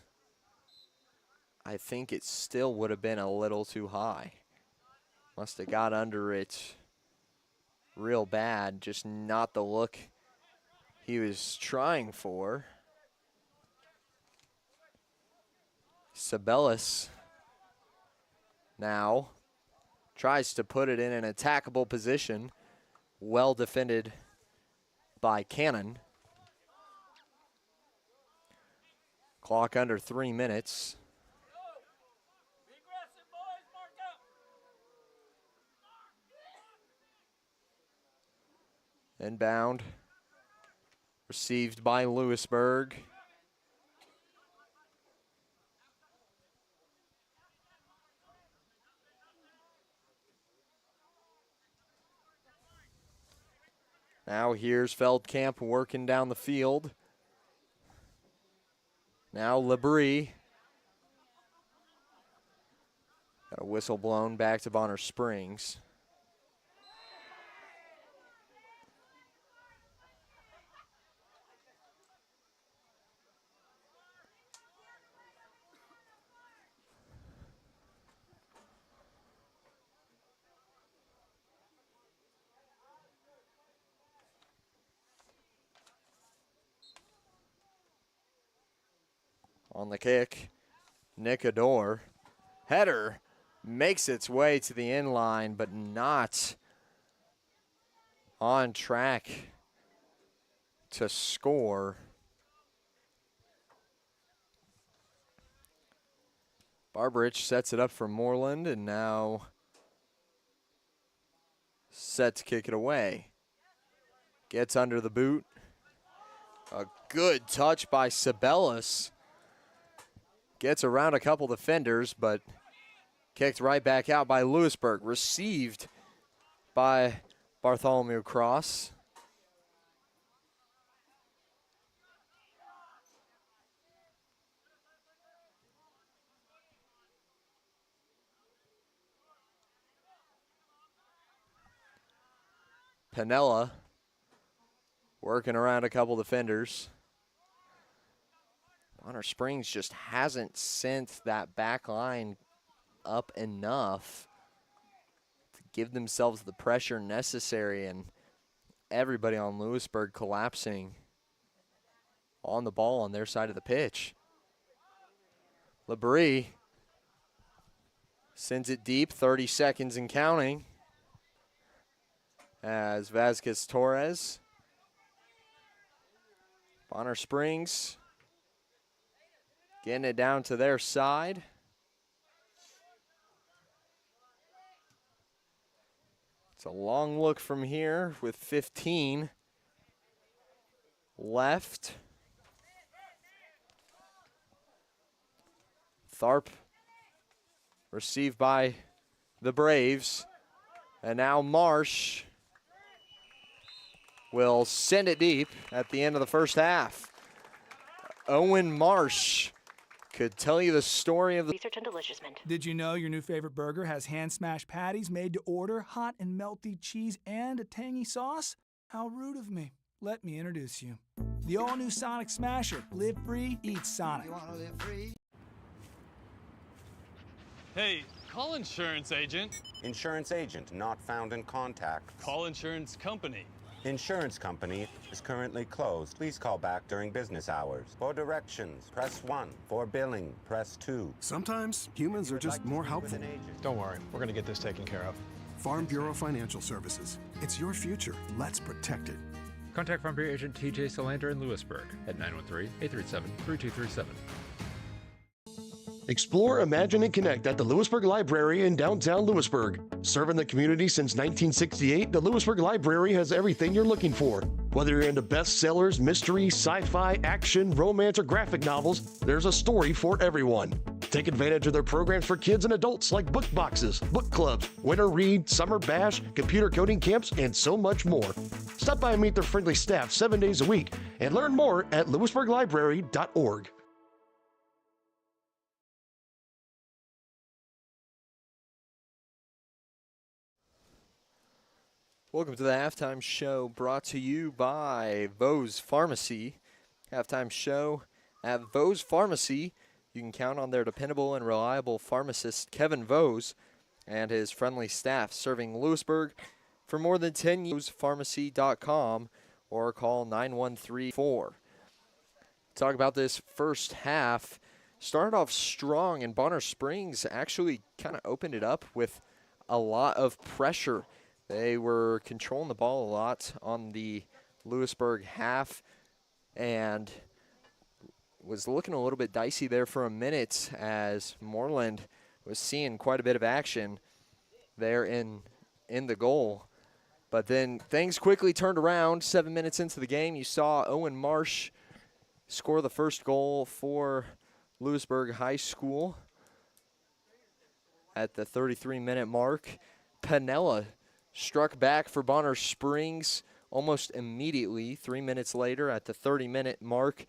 Speaker 1: I think it still would have been a little too high. Must have got under it real bad, just not the look he was trying for. Sabellis now tries to put it in an attackable position. Well defended by Cannon. Clock under 3 minutes. Inbound. Received by Louisburg. Now here's Feldkamp working down the field. Now Labrie. Got a whistle blown back to Bonner Springs. On the kick, Nick Ador. Header makes its way to the end line, but not on track to score. Barbarich sets it up for Moreland, and now set to kick it away. Gets under the boot. A good touch by Sabellis. Gets around a couple defenders, but kicked right back out by Louisburg. Received by Bartholomew Cross. Pinella working around a couple defenders. Bonner Springs just hasn't sent that back line up enough to give themselves the pressure necessary, and everybody on Louisburg collapsing on the ball on their side of the pitch. Labrie sends it deep, 30 seconds and counting, as Vasquez Torres. Bonner Springs getting it down to their side. It's a long look from here with 15 left. Tharp received by the Braves. And now Marsh will send it deep at the end of the first half. Owen Marsh could tell you the story of the
Speaker 14: Research and Deliciousment.
Speaker 13: Did you know your new favorite burger has hand-smashed patties made to order, hot and melty cheese, and a tangy sauce? How rude of me. Let me introduce you. The all-new Sonic Smasher. Live free, eat Sonic.
Speaker 20: Hey,
Speaker 21: Call insurance agent.
Speaker 5: Insurance agent not found in contact.
Speaker 21: Call insurance company.
Speaker 5: Insurance company is currently closed. Please call back during business hours. For directions, press 1. For billing, press 2.
Speaker 6: Sometimes humans are just more helpful.
Speaker 12: Don't worry, we're going to get this taken care of.
Speaker 6: Farm Bureau Financial Services. It's your future. Let's protect it.
Speaker 8: Contact Farm Bureau agent TJ Solander in Louisburg at 913-837-3237.
Speaker 19: Explore, imagine, and connect at the Louisburg Library in downtown Louisburg. Serving the community since 1968, the Louisburg Library has everything you're looking for. Whether you're into bestsellers, mystery, sci-fi, action, romance, or graphic novels, there's a story for everyone. Take advantage of their programs for kids and adults like book boxes, book clubs, winter read, summer bash, computer coding camps, and so much more. Stop by and meet their friendly staff 7 days a week and learn more at louisburglibrary.org.
Speaker 1: Welcome to the Halftime Show, brought to you by Vose Pharmacy. Halftime Show at Vose Pharmacy. You can count on their dependable and reliable pharmacist, Kevin Vose, and his friendly staff serving Louisburg for more than 10 years. VosePharmacy.com or call 9134. Talk about this first half. Started off strong, and Bonner Springs actually kind of opened it up with a lot of pressure. They were controlling the ball a lot on the Louisburg half and was looking a little bit dicey there for a minute as Moreland was seeing quite a bit of action there in the goal. But then things quickly turned around. 7 minutes into the game, you saw Owen Marsh score the first goal for Louisburg High School at the 33-minute mark. Panella struck back for Bonner Springs almost immediately, 3 minutes later at the 30-minute mark.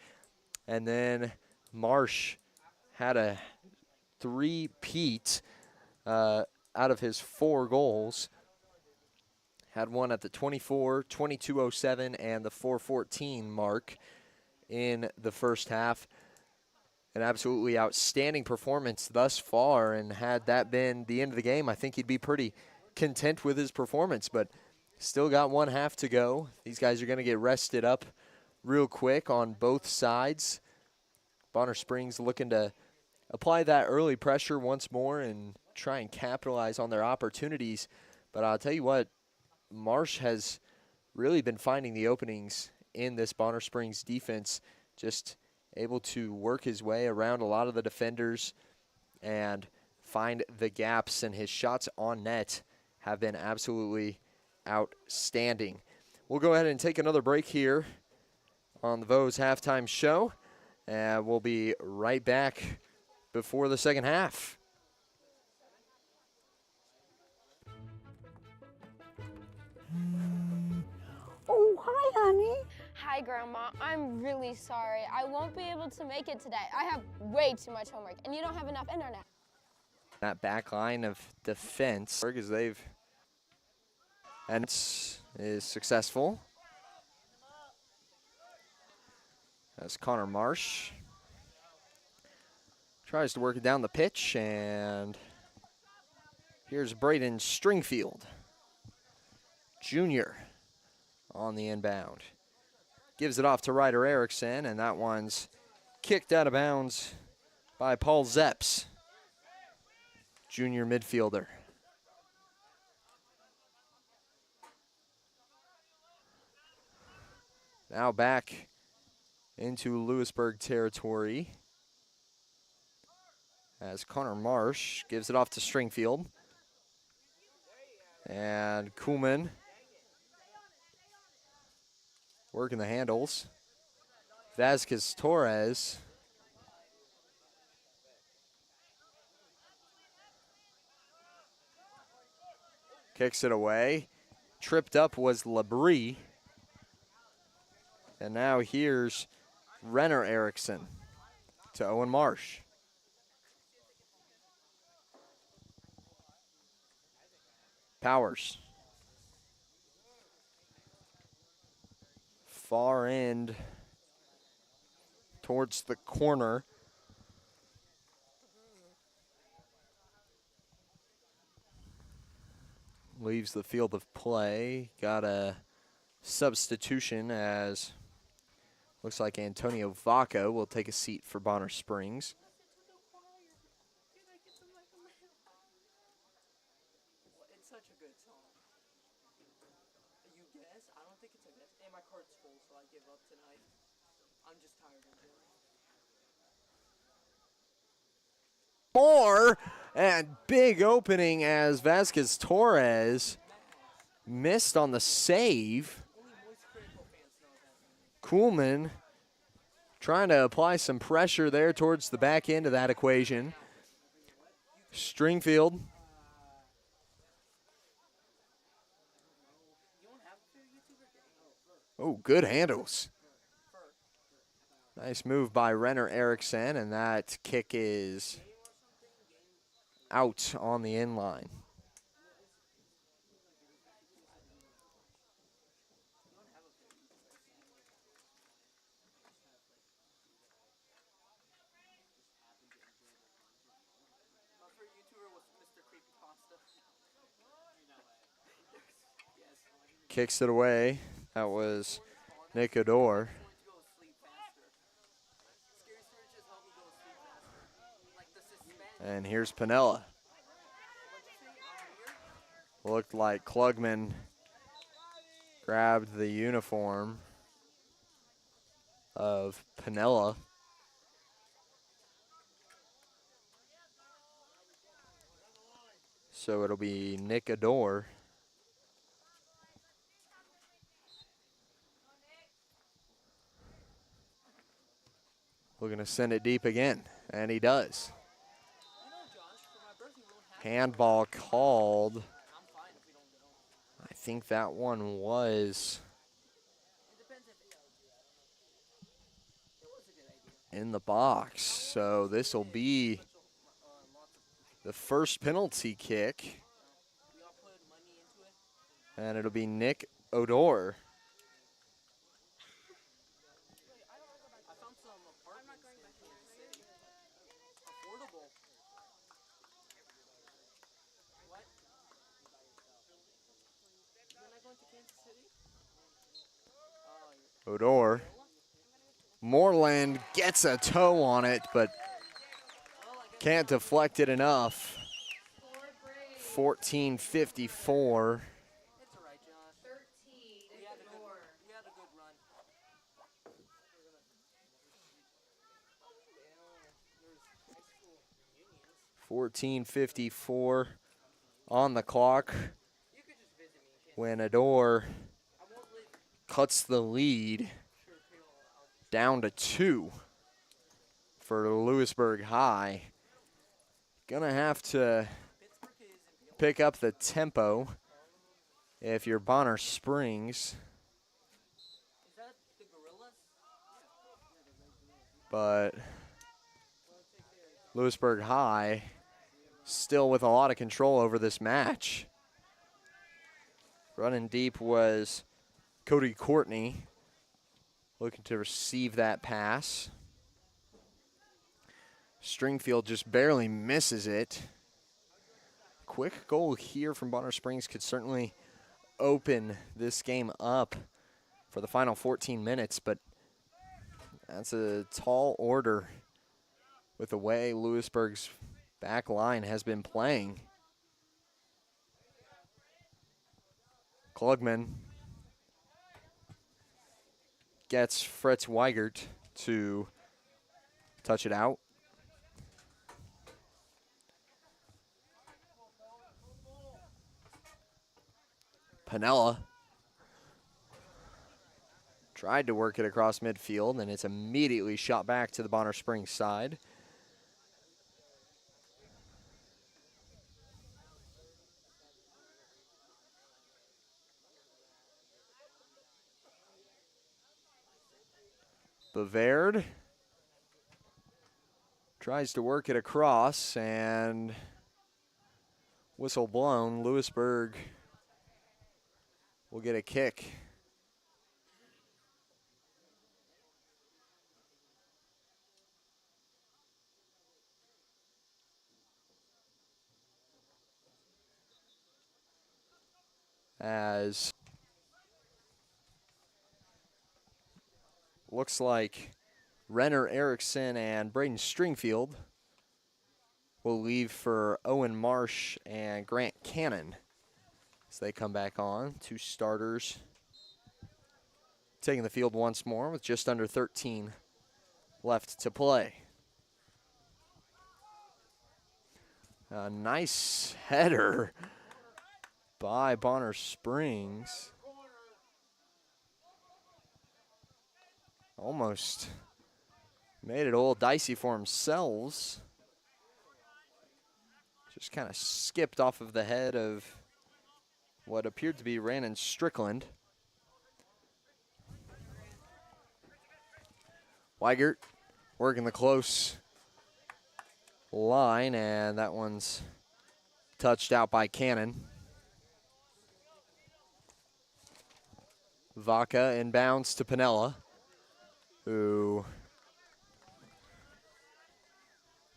Speaker 1: And then Marsh had a three-peat out of his 4 goals. Had one at the 24, 22:07, and the 4:14 mark in the first half. An absolutely outstanding performance thus far, and had that been the end of the game, I think he'd be pretty content with his performance, but still got one half to go. These guys are going to get rested up real quick on both sides. Bonner Springs looking to apply that early pressure once more and try and capitalize on their opportunities. But I'll tell you what, Marsh has really been finding the openings in this Bonner Springs defense, just able to work his way around a lot of the defenders and find the gaps, and his shots on net have been absolutely outstanding. We'll go ahead and take another break here on the Vose Halftime Show, and we'll be right back before the second half.
Speaker 2: Oh, hi, honey. Hi, Grandma. I'm really sorry. I won't be able to make it today. I have way too much homework, and you don't have enough internet.
Speaker 1: That back line of defense, as they've and is successful. As Connor Marsh tries to work it down the pitch, and here's Braden Stringfield, Jr. on the inbound. Gives it off to Ryder Erickson, and that one's kicked out of bounds by Paul Zepps, junior midfielder. Now back into Louisburg territory as Connor Marsh gives it off to Stringfield. And Kuhlman working the handles. Vasquez Torres kicks it away. Tripped up was Labrie. And now here's Renner Erickson to Owen Marsh. Powers. Far end towards the corner. leaves the field of play. Got a substitution as looks like Antonio Vaca will take a seat for Bonner Springs.
Speaker 3: It's such a good song. You guess? I don't think it's a guess. And my card's full, so I give up tonight. I'm just tired of it.
Speaker 1: More and big opening as Vasquez Torres missed on the save. Kuhlman trying to apply some pressure there towards the back end of that equation. Stringfield. Oh, good handles. Nice move by Renner Erickson, and that kick is out on the end line. Kicks it away. That was Nick Odor. And here's Pinella. Looked like Klugman grabbed the uniform of Pinella. So it'll be Nick Odor. Looking to send it deep again, and he does. Handball called. I think that one was in the box. So this will be the first penalty kick. And it'll be Nick Odor. Odor. Moreland gets a toe on it, but can't deflect it enough. 14:54. 14:54 on the clock when Odor cuts the lead down to 2 for Louisburg High. Gonna have to pick up the tempo if you're Bonner Springs. But Louisburg High still with a lot of control over this match. Running deep was Cody Courtney, looking to receive that pass. Stringfield just barely misses it. Quick goal here from Bonner Springs could certainly open this game up for the final 14 minutes, but that's a tall order with the way Louisburg's back line has been playing. Klugman gets Fritz Weigert to touch it out. Pinella tried to work it across midfield, and it's immediately shot back to the Bonner Springs side. Bavard tries to work it across, and whistle blown. Louisburg will get a kick. as looks like Renner Erickson and Braden Stringfield will leave for Owen Marsh and Grant Cannon as they come back on. Two starters taking the field once more with just under 13 left to play. A nice header by Bonner Springs. Almost made it a little dicey for themselves. Just kind of skipped off of the head of what appeared to be Rannon Strickland. Weigert working the close line, and that one's touched out by Cannon. Vaca inbounds to Pinella, who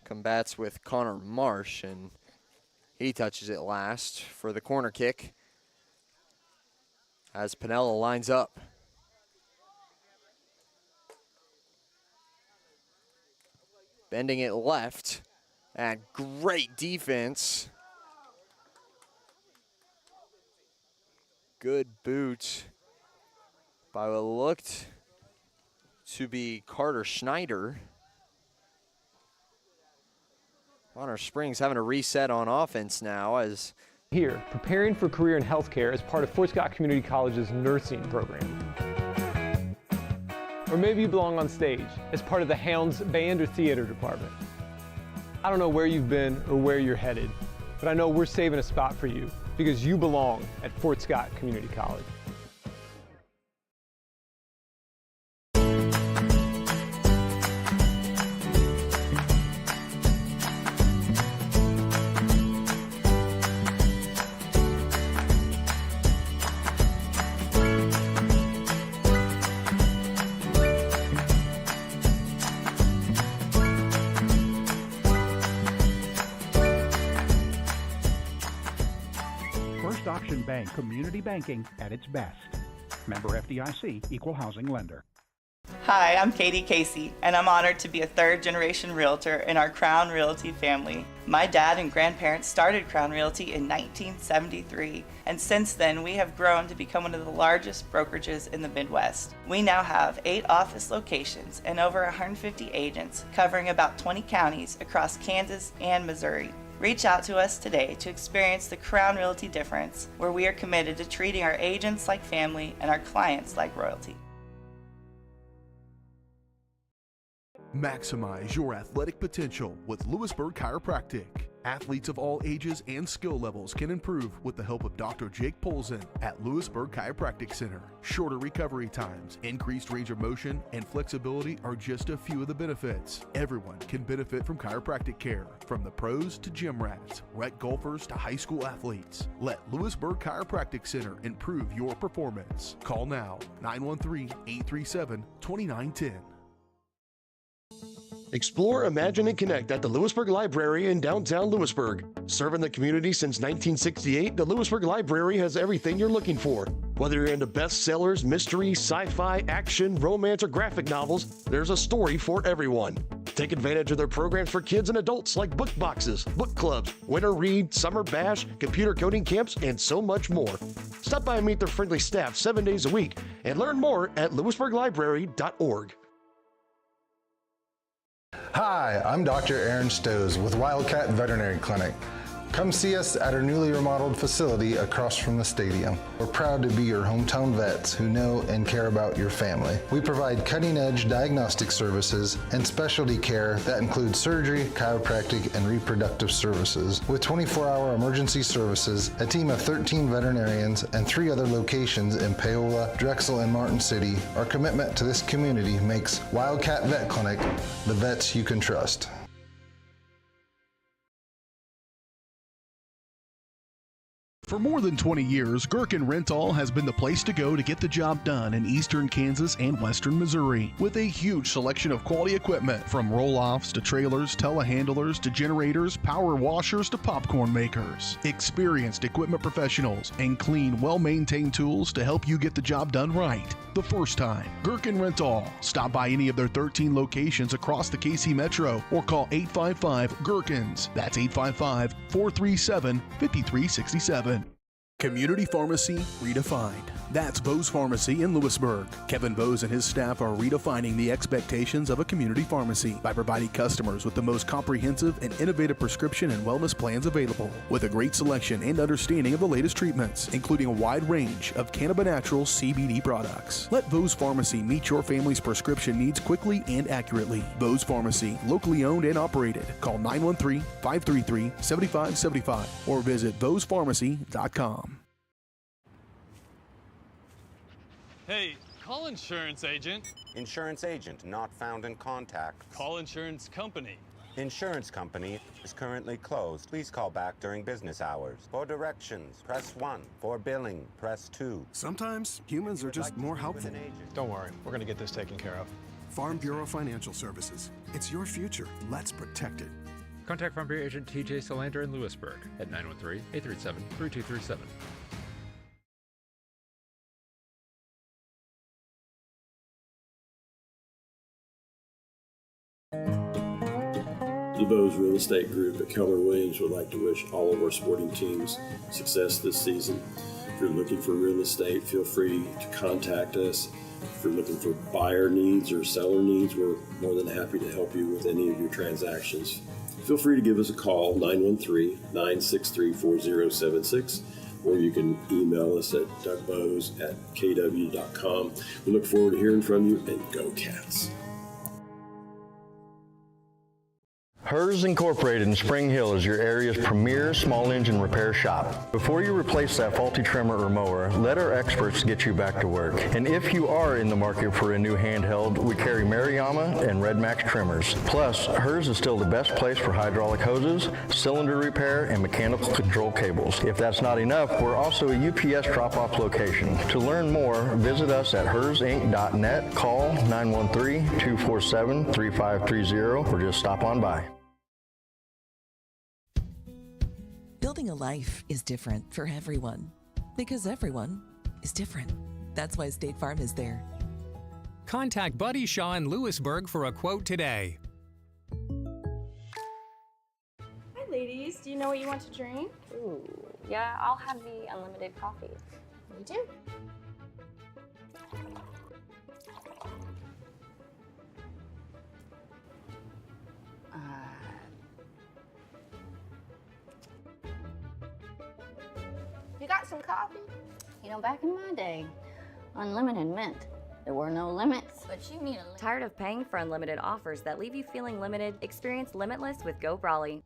Speaker 1: combats with Connor Marsh, and he touches it last for the corner kick as Pinella lines up. Bending it left, and great defense. Good boot by what looked to be Carter Schneider. Bonner Springs having a reset on offense now as
Speaker 12: Here, preparing for career in healthcare as part of Fort Scott Community College's nursing program. Or maybe you belong on stage as part of the Hounds band or theater department. I don't know where you've been or where you're headed, but I know we're saving a spot for you because you belong at Fort Scott Community College.
Speaker 4: First Option Bank, community banking at its best. Member FDIC, equal housing lender.
Speaker 15: Hi, I'm Katie Casey, and I'm honored to be a third-generation realtor in our Crown Realty family. My dad and grandparents started Crown Realty in 1973, and since then we have grown to become one of the largest brokerages in the Midwest. We now have 8 office locations and over 150 agents covering about 20 counties across Kansas and Missouri. Reach out to us today to experience the Crown Realty difference, where we are committed to treating our agents like family and our clients like royalty.
Speaker 9: Maximize your athletic potential with Louisburg Chiropractic. Athletes of all ages and skill levels can improve with the help of Dr. Jake Polzin at Louisburg Chiropractic Center. Shorter recovery times, increased range of motion, and flexibility are just a few of the benefits. Everyone can benefit from chiropractic care, from the pros to gym rats, rec golfers to high school athletes. Let Louisburg Chiropractic Center improve your performance. Call now, 913-837-2910.
Speaker 19: Explore, imagine, and connect at the Louisburg Library in downtown Louisburg. Serving the community since 1968, the Louisburg Library has everything you're looking for. Whether you're into bestsellers, mystery, sci-fi, action, romance, or graphic novels, there's a story for everyone. Take advantage of their programs for kids and adults like book boxes, book clubs, winter read, summer bash, computer coding camps, and so much more. Stop by and meet their friendly staff 7 days a week and learn more at louisburglibrary.org.
Speaker 10: Hi, I'm Dr. Aaron Stoes with Wildcat Veterinary Clinic. Come see us at our newly remodeled facility across from the stadium. We're proud to be your hometown vets who know and care about your family. We provide cutting-edge diagnostic services and specialty care that includes surgery, chiropractic, and reproductive services. With 24-hour emergency services, a team of 13 veterinarians, and 3 other locations in Paola, Drexel, and Martin City, our commitment to this community makes Wildcat Vet Clinic the vets you can trust.
Speaker 9: For more than 20 years, Gherkin Rental has been the place to go to get the job done in eastern Kansas and western Missouri. With a huge selection of quality equipment, from roll-offs to trailers, telehandlers to generators, power washers to popcorn makers. Experienced equipment professionals and clean, well-maintained tools to help you get the job done right the first time. Gherkin Rental. Stop by any of their 13 locations across the KC Metro or call 855-GHERKINS. That's 855-437-5367.
Speaker 6: Community Pharmacy Redefined. That's Bose Pharmacy in Louisburg. Kevin Bose and his staff are redefining the expectations of a community pharmacy by providing customers with the most comprehensive and innovative prescription and wellness plans available, with a great selection and understanding of the latest treatments, including a wide range of Cannabinatural CBD products. Let Bose Pharmacy meet your family's prescription needs quickly and accurately. Bose Pharmacy, locally owned and operated. Call 913-533-7575 or visit bosepharmacy.com.
Speaker 21: Hey, call insurance agent.
Speaker 5: Insurance agent not found in contact.
Speaker 21: Call insurance company.
Speaker 5: Insurance company is currently closed. Please call back during business hours. For directions, press 1. For billing, press 2.
Speaker 6: Sometimes humans are just more helpful.
Speaker 12: Don't worry, we're going to get this taken care of.
Speaker 6: Farm Bureau Financial Services. It's your future. Let's protect it.
Speaker 8: Contact Farm Bureau agent TJ Solander in Louisburg at 913-837-3237.
Speaker 11: The Bose Real Estate Group at Keller Williams would like to wish all of our sporting teams success this season. If you're looking for real estate, feel free to contact us. If you're looking for buyer needs or seller needs, we're more than happy to help you with any of your transactions. Feel free to give us a call, 913-963-4076, or you can email us at dougbose@kw.com. We look forward to hearing from you, and go Cats.
Speaker 22: HERS Incorporated in Spring Hill is your area's premier small engine repair shop. Before you replace that faulty trimmer or mower, let our experts get you back to work. And if you are in the market for a new handheld, we carry Maruyama and Red Max trimmers. Plus, HERS is still the best place for hydraulic hoses, cylinder repair, and mechanical control cables. If that's not enough, we're also a UPS drop-off location. To learn more, visit us at hersinc.net, call 913-247-3530, or just stop on by.
Speaker 17: Building a life is different for everyone because everyone is different. That's why State Farm is there.
Speaker 18: Contact Buddy Shaw in Louisburg for a quote today.
Speaker 23: Hi, ladies. Do you know what you want to drink?
Speaker 24: Ooh, yeah, I'll have the unlimited coffee.
Speaker 23: Me too. You got some coffee?
Speaker 24: You know, back in my day, unlimited meant there were no limits.
Speaker 23: But you need a limit.
Speaker 24: Tired of paying for unlimited offers that leave you feeling limited? Experience Limitless with Go Brawley.